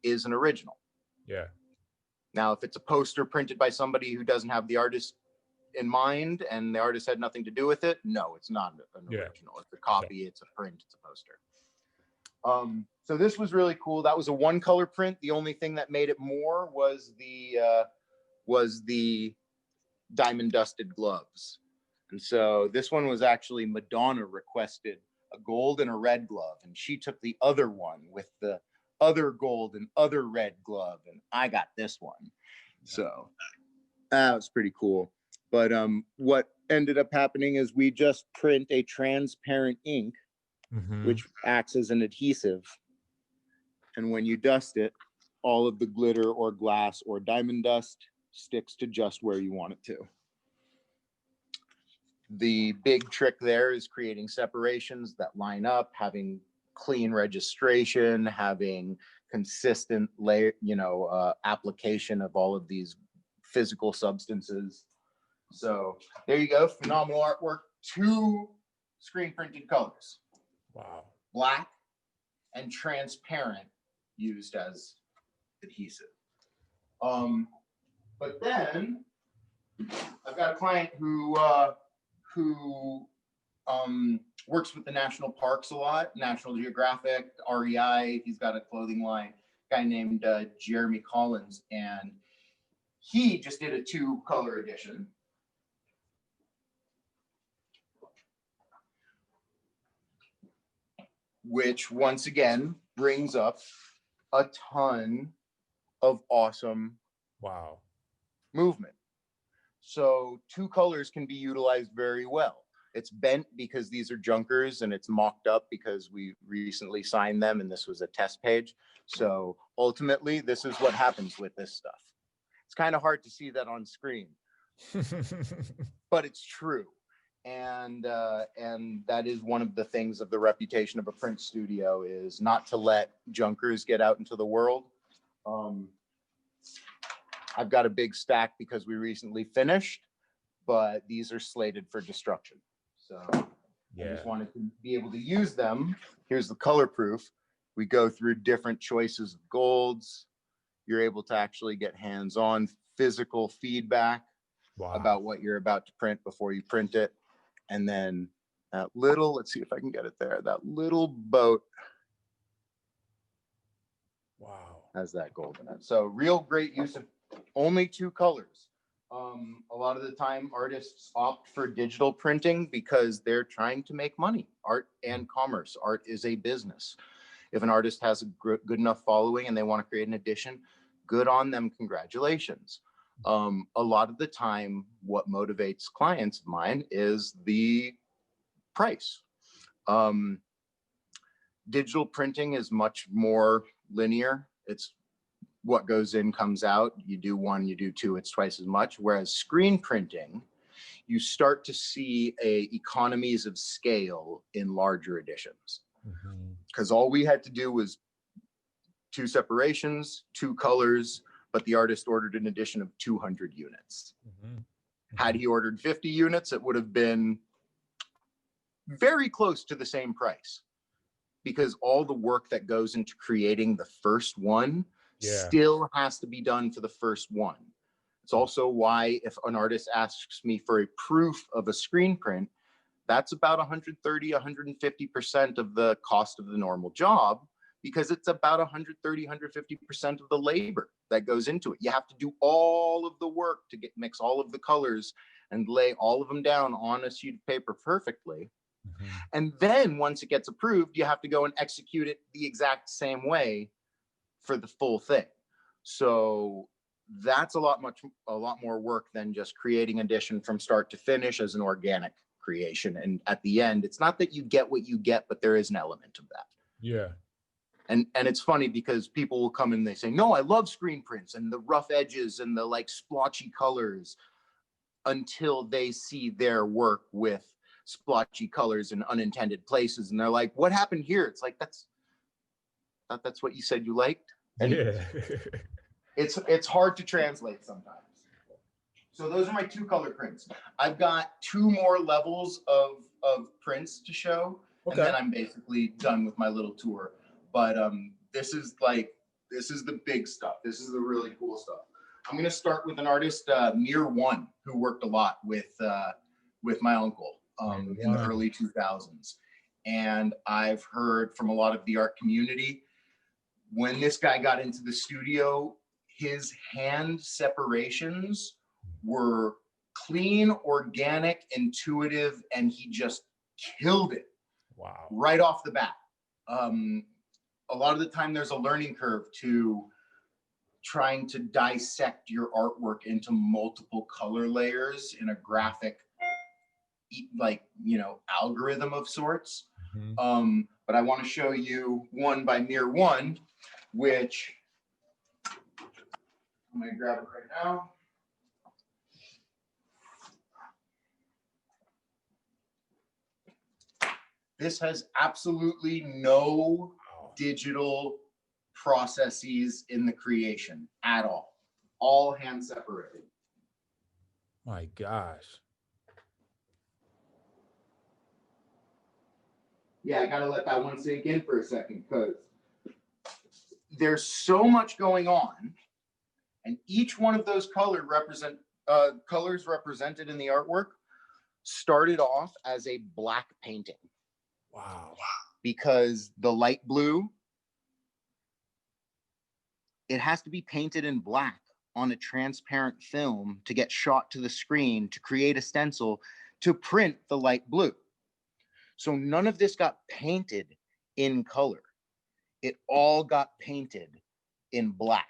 is an original.
Yeah.
Now, if it's a poster printed by somebody who doesn't have the artist in mind and the artist had nothing to do with it, no, it's not an original. It's a copy, it's a print, it's a poster. So this was really cool. That was a 1-color print. The only thing that made it more was the diamond dusted gloves. And so this one was actually, Madonna requested a gold and a red glove, and she took the other one with the other gold and other red glove, and I got this one. So that was pretty cool. But what ended up happening is we just print a transparent ink,
Mm-hmm.
which acts as an adhesive. And when you dust it, all of the glitter or glass or diamond dust sticks to just where you want it to. The big trick there is creating separations that line up, having clean registration, having consistent layer, application of all of these physical substances. So there you go, phenomenal artwork. 2 screen printed colors.
Wow.
Black and transparent used as adhesive. But then I've got a client who works with the national parks a lot, National Geographic, REI. He's got a clothing line, a guy named Jeremy Collins, and he just did a 2-color edition. Which once again brings up a ton of awesome movement. So 2 colors can be utilized very well. It's bent because these are junkers, and it's mocked up because we recently signed them and this was a test page. So ultimately, this is what happens with this stuff. It's kind of hard to see that on screen, but it's true. And that is one of the things of the reputation of a print studio, is not to let junkers get out into the world. I've got a big stack because we recently finished, but these are slated for destruction. So I just wanted to be able to use them. Here's the color proof. We go through different choices of golds. You're able to actually get hands-on physical feedback about what you're about to print before you print it. And then that little, let's see if I can get it there, that little boat has that gold in it. So real great use of only 2 colors. A lot of the time artists opt for digital printing because they're trying to make money. Art and commerce. Art is a business. If an artist has a good enough following and they want to create an edition, good on them, congratulations. A lot of the time, what motivates clients of mine is the price. Digital printing is much more linear. It's what goes in comes out. You do 1, you do 2, it's twice as much. Whereas screen printing, you start to see economies of scale in larger editions. Because all we had to do was 2 separations, 2 colors, but the artist ordered an edition of 200 units. Had he ordered 50 units, it would have been very close to the same price, because all the work that goes into creating the first one still has to be done for the first one. It's also why if an artist asks me for a proof of a screen print, that's about 130, 150% of the cost of the normal job, because it's about 130, 150% of the labor that goes into it. You have to do all of the work to mix all of the colors and lay all of them down on a sheet of paper perfectly. And then once it gets approved, you have to go and execute it the exact same way for the full thing. So that's a lot more work than just creating an edition from start to finish as an organic creation. And at the end, it's not that you get what you get, but there is an element of that. And it's funny because people will come in and they say, no, I love screen prints and the rough edges and the like splotchy colors, until they see their work with splotchy colors in unintended places. And they're like, what happened here? It's like, that's what you said you liked. And it's hard to translate sometimes. So those are my 2 color prints. I've got 2 more levels of prints to show. And then I'm basically done with my little tour. But this is the big stuff. This is the really cool stuff. I'm going to start with an artist, Mir One, who worked a lot with my uncle in the early 2000s. And I've heard from a lot of the art community, when this guy got into the studio, his hand separations were clean, organic, intuitive, and he just killed it. Right off the bat. A lot of the time there's a learning curve to trying to dissect your artwork into multiple color layers in a graphic, algorithm of sorts. But I want to show you one by Mir One, which I'm gonna grab it right now. This has absolutely no digital processes in the creation at all hand separated.
My gosh.
Yeah, I gotta let that one sink in for a second because there's so much going on, and each one of those colors represented in the artwork started off as a black painting.
Wow.
Because the light blue, it has to be painted in black on a transparent film to get shot to the screen to create a stencil to print the light blue. So none of this got painted in color. It all got painted in black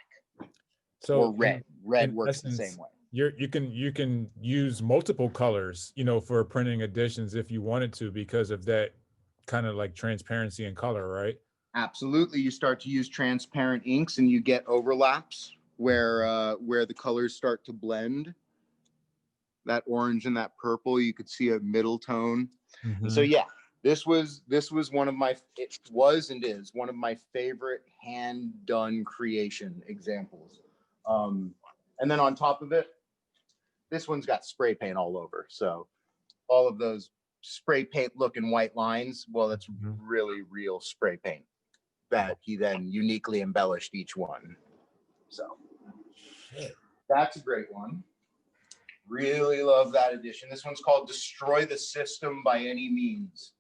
or red. Red works the same way.
You can use multiple colors, for printing editions if you wanted to, because of that kind of like transparency in color, right?
Absolutely. You start to use transparent inks and you get overlaps where the colors start to blend. That orange and that purple, you could see a middle tone. And so yeah, this was one of my, it was and is one of my favorite hand done creation examples. And then on top of it, this one's got spray paint all over. So all of those spray paint looking white lines, well, that's really real spray paint that he then uniquely embellished each one. So that's a great one. Really love that edition. This one's called Destroy the System by Any Means.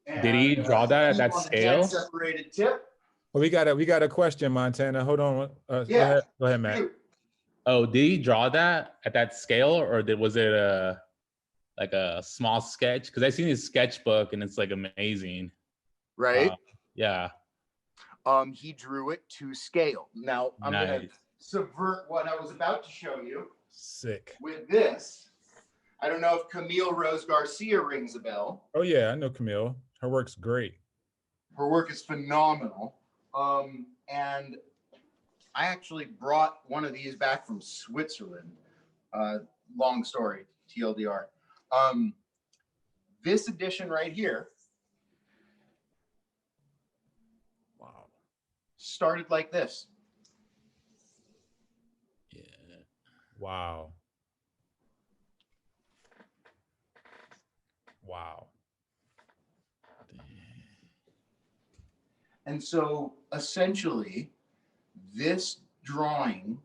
And
did he draw that at that scale?
Separated tip.
Well, we got a question, Montana. Hold on.
Yeah.
Go ahead, Matt.
Oh, did he draw that at that scale, or was it like a small sketch? Because I've seen his sketchbook and it's like amazing.
Right.
Yeah.
He drew it to scale. Now I'm gonna subvert what I was about to show you.
Sick.
With this, I don't know if Camille Rose Garcia rings a bell.
Oh yeah, I know Camille. Her work's great.
Her work is phenomenal. And I actually brought one of these back from Switzerland. Long story, TLDR. This edition right here,
wow,
started like this.
Yeah.
Wow. Wow.
And so essentially, this drawing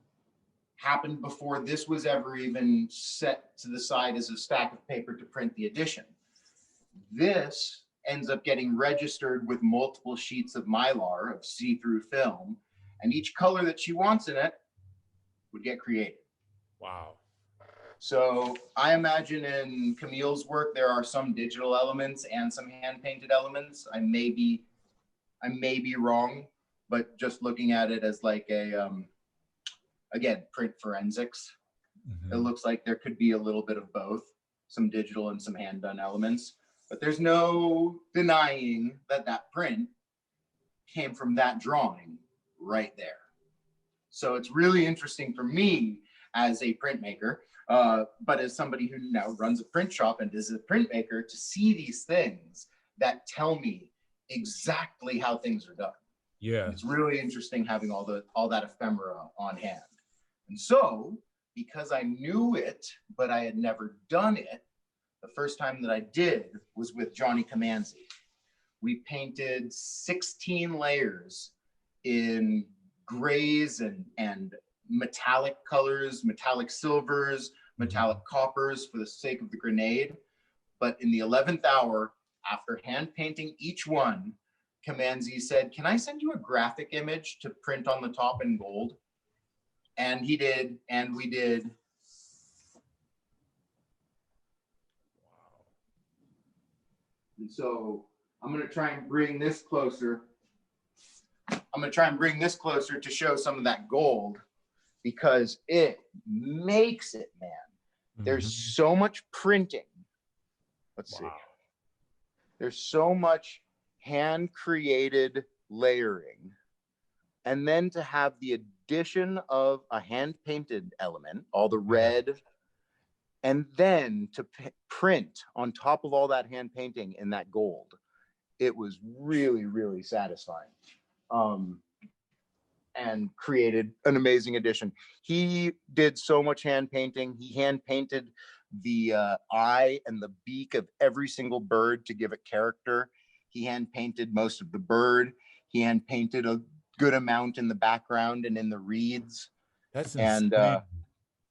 happened before this was ever even set to the side as a stack of paper to print the edition. This ends up getting registered with multiple sheets of Mylar, of see-through film, and each color that she wants in it would get created.
Wow.
So I imagine in Camille's work, there are some digital elements and some hand-painted elements. I may be wrong, but just looking at it as like a, again, print forensics, it looks like there could be a little bit of both, some digital and some hand-done elements. But there's no denying that that print came from that drawing right there. So it's really interesting for me as a printmaker, but as somebody who now runs a print shop and is a printmaker, to see these things that tell me exactly how things are done.
Yeah.
It's really interesting having all that ephemera on hand. And so, because I knew it, but I had never done it, the first time that I did was with Johnny Comanzi. We painted 16 layers in grays and metallic colors, metallic silvers, metallic coppers for the sake of the grenade. But in the 11th hour, after hand painting each one, Comanzi said, "Can I send you a graphic image to print on the top in gold?" And he did, and we did. And so I'm going to try and bring this closer. I'm going to try and bring this closer to show some of that gold, because it makes it, man. There's so much printing. Let's see. There's so much hand-created layering, and then to have the addition of a hand painted element, all the red, and then to print on top of all that hand painting in that gold, it was really, really satisfying. And created an amazing edition. He did so much hand painting. He hand painted the eye and the beak of every single bird to give it character. He hand painted most of the bird. He hand painted a good amount in the background and in the reeds.
That's
and
insane.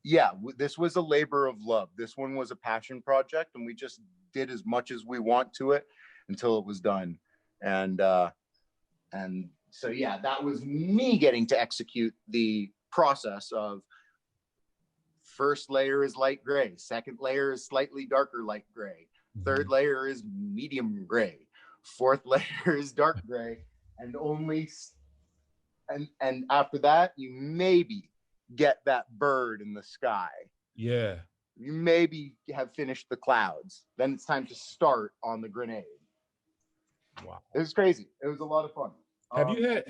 yeah, this was a labor of love. This one was a passion project, and we just did as much as we want to it until it was done. And so, yeah, that was me getting to execute the process of first layer is light gray, second layer is slightly darker light gray, third layer is medium gray, fourth layer is dark gray, and after that, you maybe get that bird in the sky.
Yeah.
You maybe have finished the clouds. Then it's time to start on the grenade.
Wow.
It was crazy. It was a lot of fun.
Have you had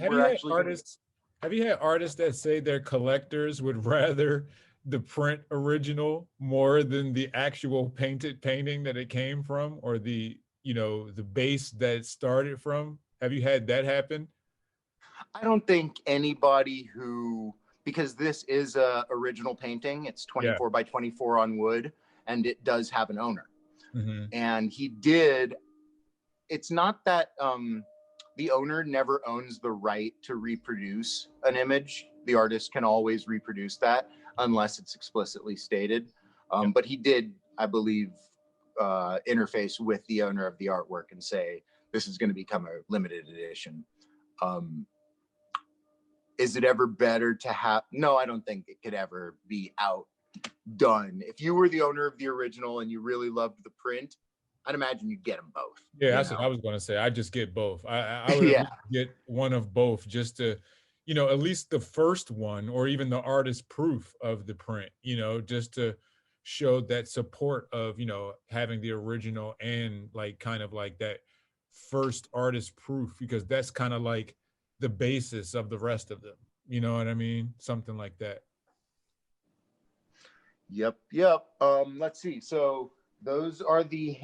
artists that say their collectors would rather the print original more than the actual painted painting that it came from, or the base that it started from? Have you had that happen?
I don't think anybody because this is a original painting. It's 24 by 24 on wood, and it does have an owner. And it's not that the owner never owns the right to reproduce an image. The artist can always reproduce that unless it's explicitly stated. But he did, I believe, interface with the owner of the artwork and say, this is going to become a limited edition. Is it ever better to have? No, I don't think it could ever be outdone. If you were the owner of the original and you really loved the print, I'd imagine you'd get them both.
Yeah, that's what I was going to say. I just get both. I would get one of both, just to, at least the first one, or even the artist proof of the print, just to show that support of, having the original and like kind of like that first artist proof, because that's kind of like the basis of the rest of them. You know what I mean? Something like that.
Yep. Let's see. So those are the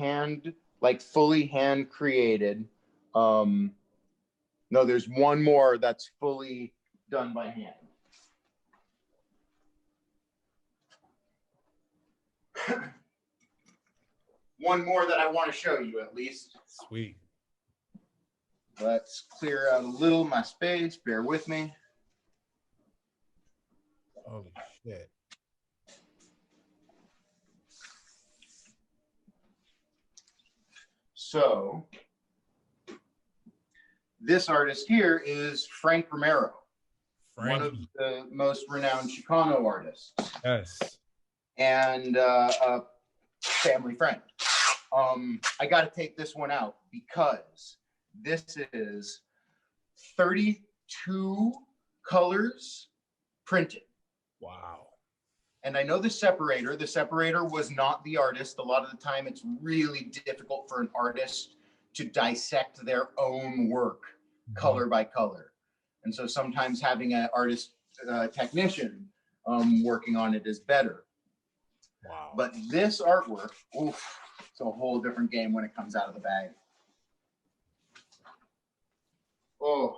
fully hand created. No, there's one more that's fully done by hand. One more that I want to show you, at least.
Sweet.
Let's clear out a little my space. Bear with me.
Holy shit.
So this artist here is Frank Romero, one of the most renowned Chicano artists.
Yes.
And a family friend. I got to take this one out because this is 32 colors printed.
Wow.
And I know the separator was not the artist. A lot of the time it's really difficult for an artist to dissect their own work color by color. And so sometimes having an artist technician working on it is better.
Wow.
But this artwork, it's a whole different game when it comes out of the bag. Oh,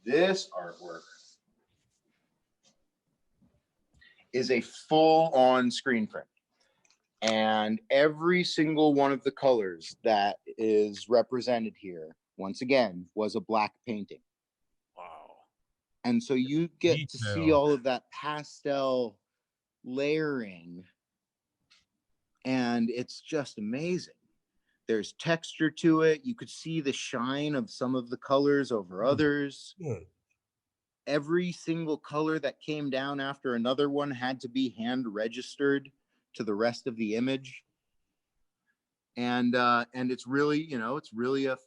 this artwork is a full-on screen print. And every single one of the colors that is represented here, once again, was a black painting.
Wow.
And so you get to see all of that pastel layering, and it's just amazing. There's texture to it. You could see the shine of some of the colors over others. Every single color that came down after another one had to be hand registered to the rest of the image. And it's really, it's really a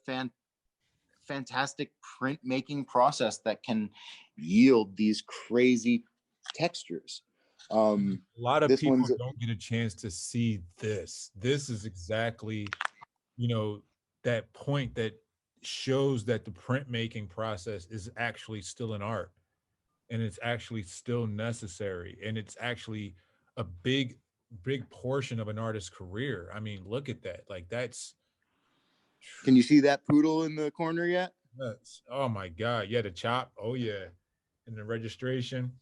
fantastic print making process that can yield these crazy textures.
A lot of people don't get a chance to see this. This is exactly, that point that shows that the printmaking process is actually still an art, and it's actually still necessary, and it's actually a big portion of an artist's career. I mean, look at that. Like that's
Can you see that poodle in the corner yet?
nuts. Oh my God. Yeah, the chop. Oh yeah. And the registration.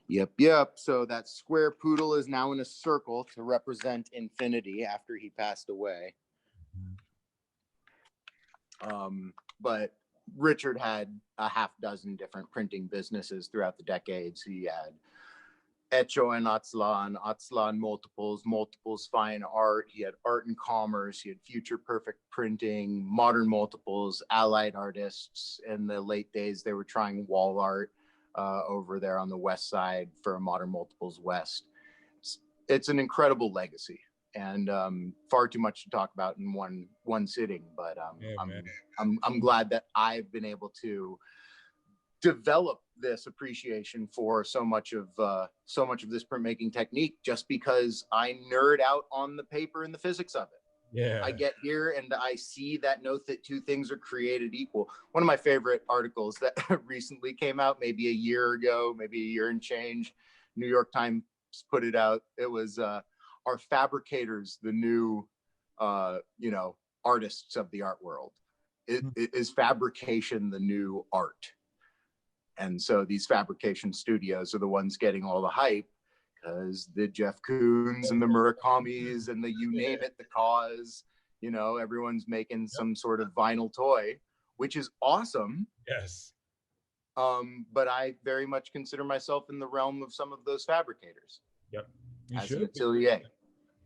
Yep. So that square poodle is now in a circle to represent infinity after he passed away. But Richard had a half dozen different printing businesses throughout the decades. He had Echo and Atzlan Multiples, Multiples Fine Art. He had Art and Commerce. He had Future Perfect Printing, Modern Multiples, Allied Artists. In the late days, they were trying wall art over there on the west side for Modern Multiples West. It's an incredible legacy, and far too much to talk about in one sitting. But I'm glad that I've been able to develop this appreciation for so much of this printmaking technique, just because I nerd out on the paper and the physics of it.
Yeah.
I get here and I see that two things are created equal. One of my favorite articles that recently came out, maybe a year ago, maybe a year and change, New York Times put it out. It was are fabricators the new artists of the art world? Is fabrication the new art? And so these fabrication studios are the ones getting all the hype, because the Jeff Koons and the Murakamis and the you name it, the Cause, everyone's making some sort of vinyl toy, which is awesome.
Yes.
But I very much consider myself in the realm of some of those fabricators.
Yep.
As an atelier.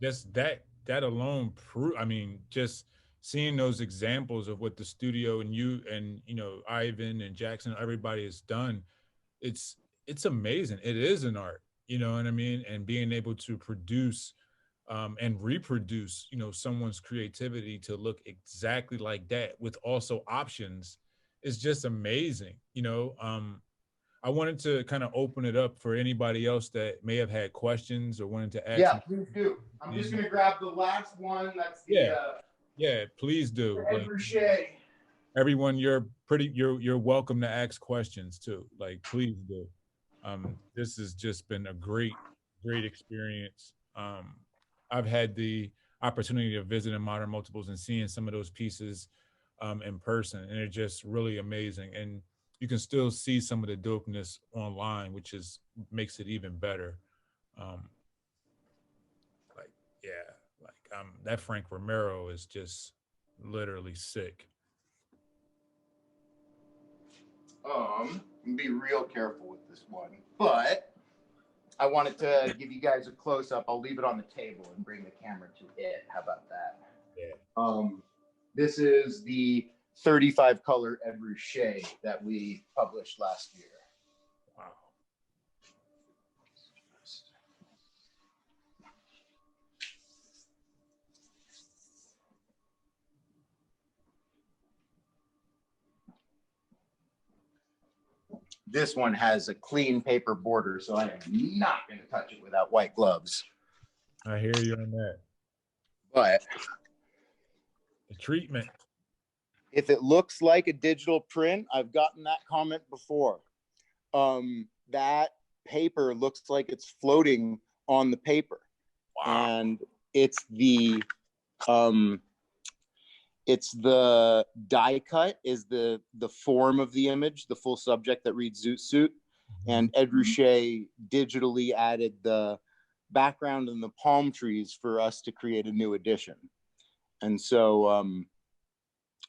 Just that alone I mean, just seeing those examples of what the studio and you and Ivan and Jackson, everybody has done, it's amazing. It is an art, you know what I mean? And being able to produce and reproduce, someone's creativity to look exactly like that with also options is just amazing. I wanted to kind of open it up for anybody else that may have had questions or wanted to ask.
Yeah, please do. I'm just going to grab the last one. That's the
yeah, please do.
Ed Ruscha.
Everyone, you're welcome to ask questions too. Like, please do. This has just been a great experience. I've had the opportunity of visiting Modern Multiples and seeing some of those pieces in person, and they're just really amazing. And you can still see some of the dopeness online, which makes it even better. That Frank Romero is just literally sick.
Be real careful with this one, but I wanted to give you guys a close up. I'll leave it on the table and bring the camera to it. How about that?
Yeah.
This is the 35 color Ed Ruscha that we published last year.
Wow.
This one has a clean paper border, so I am not going to touch it without white gloves.
I hear you on that.
But
the treatment.
If it looks like a digital print, I've gotten that comment before. That paper looks like it's floating on the paper.
Wow.
And it's the die cut is the form of the image, the full subject that reads Zoot Suit. And Ed Ruscha digitally added the background and the palm trees for us to create a new edition. And so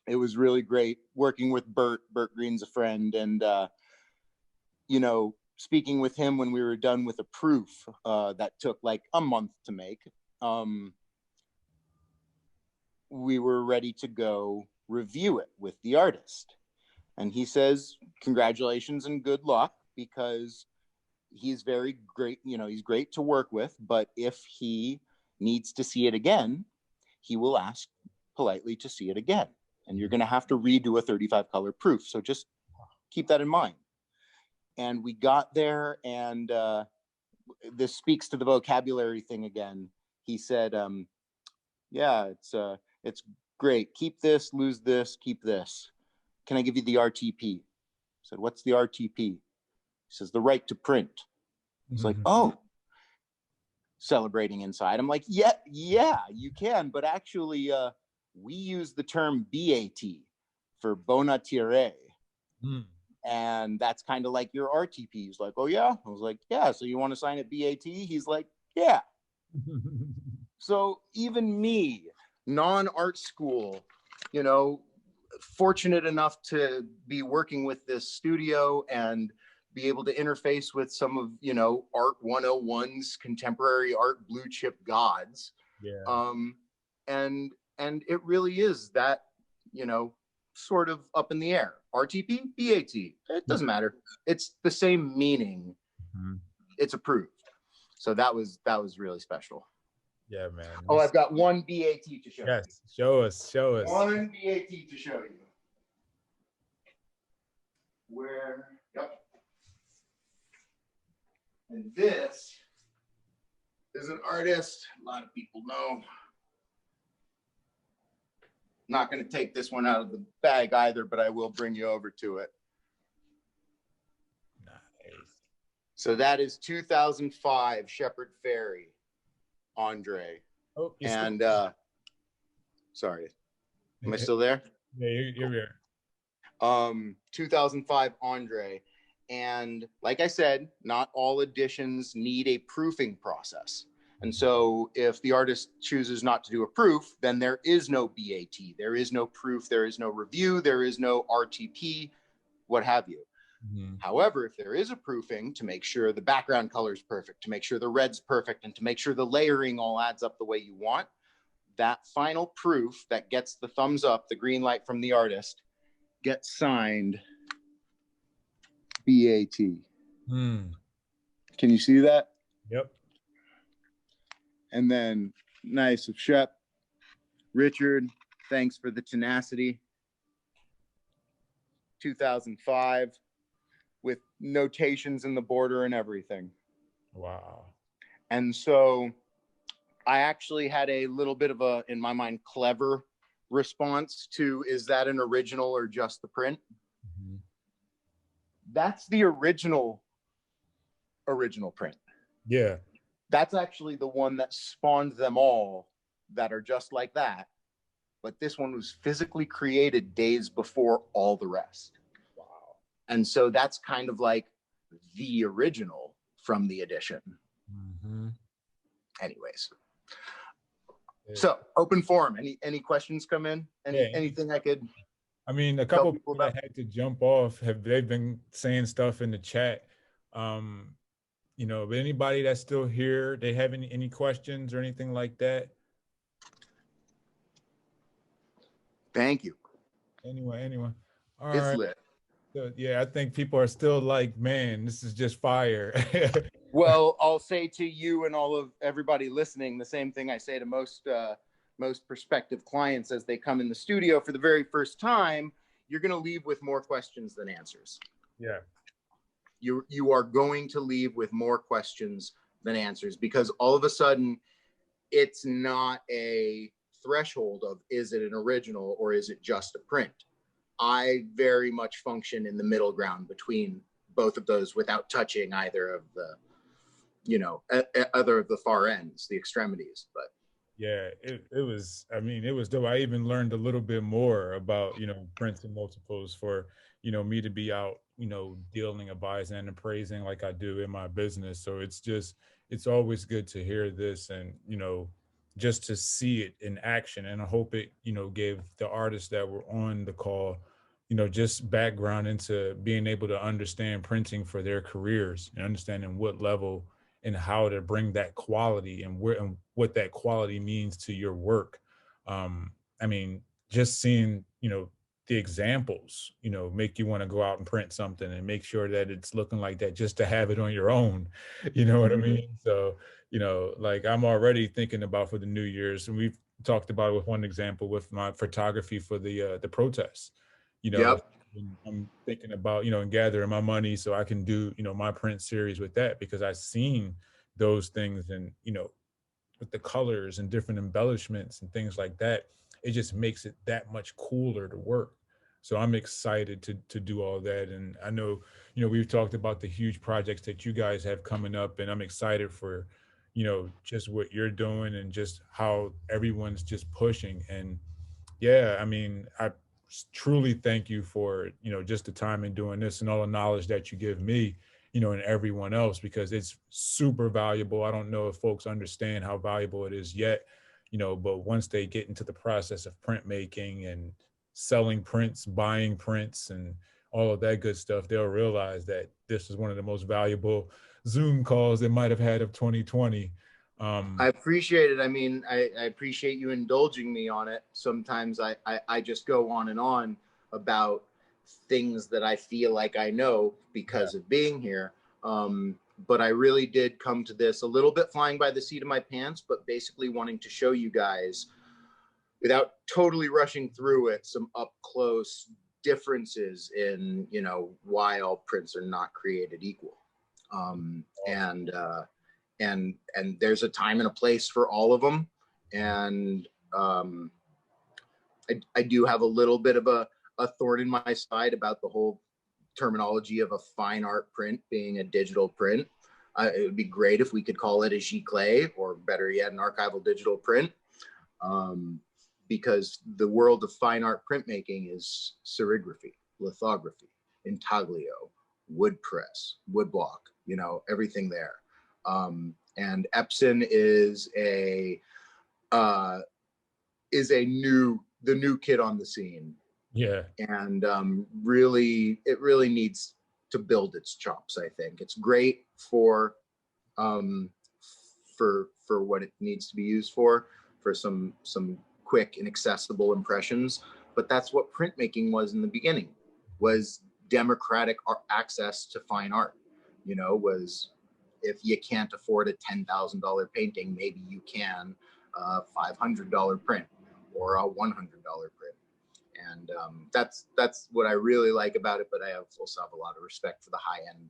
it was really great working with Bert. Bert Green's a friend, and speaking with him when we were done with a proof that took like a month to make. We were ready to go review it with the artist. And he says, congratulations and good luck, because he's very great. He's great to work with, but if he needs to see it again, he will ask politely to see it again. And you're going to have to redo a 35 color proof. So just keep that in mind. And we got there, and this speaks to the vocabulary thing again. He said, yeah, it's Great. Keep this, lose this, keep this. Can I give you the RTP? I said, what's the RTP? He says, the right to print. It's like, oh, celebrating inside. I'm like, yeah, you can. But actually, we use the term BAT for bona tire. And that's kind of like your RTP. He's like, oh, yeah. I was like, yeah. So you want to sign at BAT? He's like, yeah. So even me, non-art school, you know, fortunate enough to be working with this studio and be able to interface with some of, you know, Art 101's contemporary art blue chip gods.
Yeah.
And it really is that, you know, sort of up in the air. RTP, BAT, it doesn't matter. It's the same meaning. It's approved. So that was really special.
Yeah, man.
Oh, I've got one BAT to show you.
Yes, show us.
One BAT to show you. Where, yep. And this is an artist a lot of people know. Not going to take this one out of the bag either, but I will bring you over to it.
Nice.
So that is 2005 Shepherd Ferry, Andre.
Oh,
and sorry, am I still there?
Yeah, you're here.
2005 Andre. And like I said, not all editions need a proofing process. And so if the artist chooses not to do a proof, then there is no BAT, there is no proof, there is no review, there is no RTP, what have you. However, if there is a proofing to make sure the background color is perfect, to make sure the red's perfect, and to make sure the layering all adds up the way you want, that final proof that gets the thumbs up, the green light from the artist, gets signed BAT. Can you see that?
Yep.
And then nice of Shep. Richard, thanks for the tenacity. 2005 with notations in the border and everything.
Wow.
And so I actually had a little bit of a, in my mind, clever response to, is that an original or just the print? That's the original print.
Yeah.
That's actually the one that spawned them all that are just like that. But this one was physically created days before all the rest. Wow. And so that's kind of like the original from the edition. Anyways. Yeah. So open forum. Any questions come in? Anything I could?
I mean, a couple people that had to jump off they've been saying stuff in the chat. You know, but anybody that's still here, they have any questions or anything like that?
Thank you.
Anyone. All
it's
right.
Lit.
So, yeah, I think people are still like, man, this is just fire.
Well, I'll say to you and all of everybody listening, the same thing I say to most prospective clients as they come in the studio for the very first time. You're going to leave with more questions than answers.
Yeah.
You are going to leave with more questions than answers, because all of a sudden it's not a threshold of, is it an original or is it just a print? I very much function in the middle ground between both of those without touching either of the, you know, other of the far ends, the extremities. But
yeah, it was, I mean, it was dope. I even learned a little bit more about, you know, prints and multiples for, you know, me to be out, you know, dealing, advising and appraising like I do in my business. So it's always good to hear this and, you know, just to see it in action. And I hope it, you know, gave the artists that were on the call, you know, just background into being able to understand printing for their careers and understanding what level and how to bring that quality and where and what that quality means to your work. I mean, just seeing, you know, the examples, you know, make you want to go out and print something and make sure that it's looking like that just to have it on your own. You know what I mean? So, you know, like I'm already thinking about for the New Year's, and we've talked about it with one example with my photography for the protests. You know,
yep.
I'm thinking about, you know, and gathering my money so I can do, you know, my print series with that, because I've seen those things and, you know, with the colors and different embellishments and things like that, it just makes it that much cooler to work. So I'm excited to do all that. And I know, you know, we've talked about the huge projects that you guys have coming up, and I'm excited for, you know, just what you're doing and just how everyone's just pushing. And yeah, I mean, I truly thank you for, you know, just the time in doing this and all the knowledge that you give me, you know, and everyone else, because it's super valuable. I don't know if folks understand how valuable it is yet, you know, but once they get into the process of printmaking and selling prints, buying prints, and all of that good stuff, they'll realize that this is one of the most valuable Zoom calls they might have had of 2020.
I appreciate it. I mean, I appreciate you indulging me on it. Sometimes I just go on and on about things that I feel like I know because of being here. But I really did come to this a little bit flying by the seat of my pants, but basically wanting to show you guys, without totally rushing through it, some up close differences in, you know, why all prints are not created equal. And there's a time and a place for all of them. And I do have a little bit of a thorn in my side about the whole terminology of a fine art print being a digital print. It would be great if we could call it a giclée, or better yet, an archival digital print. Because the world of fine art printmaking is serigraphy, lithography, intaglio, wood press, woodblock, you know, everything there. And Epson is the new kid on the scene.
Yeah.
And it really needs to build its chops. I think it's great for what it needs to be used for some quick and accessible impressions. But that's what printmaking was in the beginning, was democratic access to fine art. You know, was, if you can't afford a $10,000 painting, maybe you can a $500 print or a $100 print. And that's what I really like about it. But I also have a lot of respect for the high end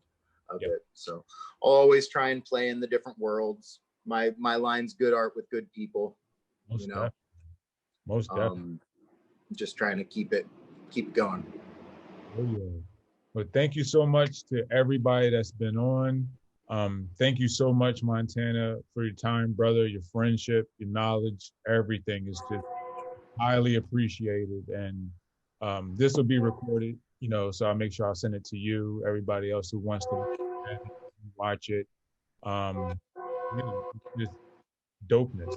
of it. So I'll always try and play in the different worlds. My line's good art with good people.
Most
you know,
definitely. Most definitely.
Just trying to keep it going.
Oh, yeah. But thank you so much to everybody that's been on. Thank you so much, Montana, for your time, brother, your friendship, your knowledge. Everything is just highly appreciated. And this will be recorded, you know, so I'll make sure I'll send it to you, everybody else who wants to watch it. Just dopeness.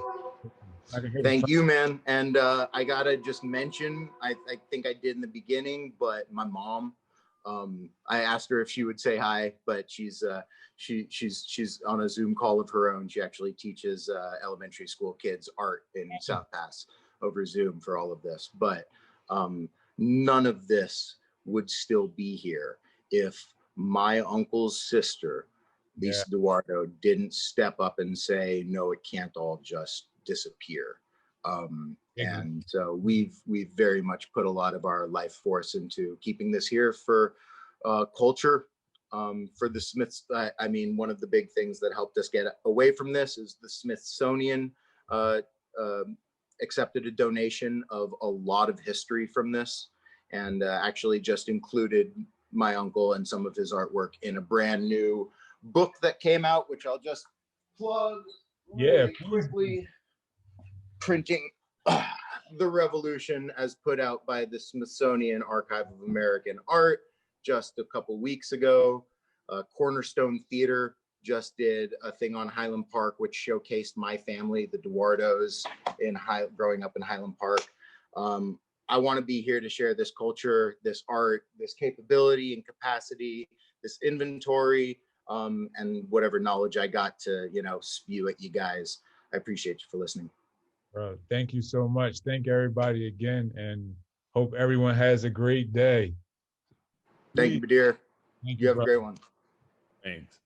Thank you, man. And I gotta just mention, I think I did in the beginning, but my mom, I asked her if she would say hi, but she's on a Zoom call of her own. She actually teaches elementary school kids art in South Pass over Zoom for all of this. But none of this would still be here if my uncle's sister, Lisa Eduardo, didn't step up and say, no, it can't all just disappear. And so we've very much put a lot of our life force into keeping this here for culture, for the Smiths. I mean, one of the big things that helped us get away from this is the Smithsonian accepted a donation of a lot of history from this, and actually just included my uncle and some of his artwork in a brand new book that came out, which I'll just plug really quickly. Printing the Revolution, as put out by the Smithsonian Archive of American Art just a couple weeks ago. Cornerstone Theater just did a thing on Highland Park, which showcased my family, the Eduardos, growing up in Highland Park. I want to be here to share this culture, this art, this capability and capacity, this inventory, and whatever knowledge I got to, you know, spew at you guys. I appreciate you for listening.
Bro, thank you so much. Thank everybody again, and hope everyone has a great day.
Thank you, Badir.
Thank
you have
brother.
a great one.
Thanks.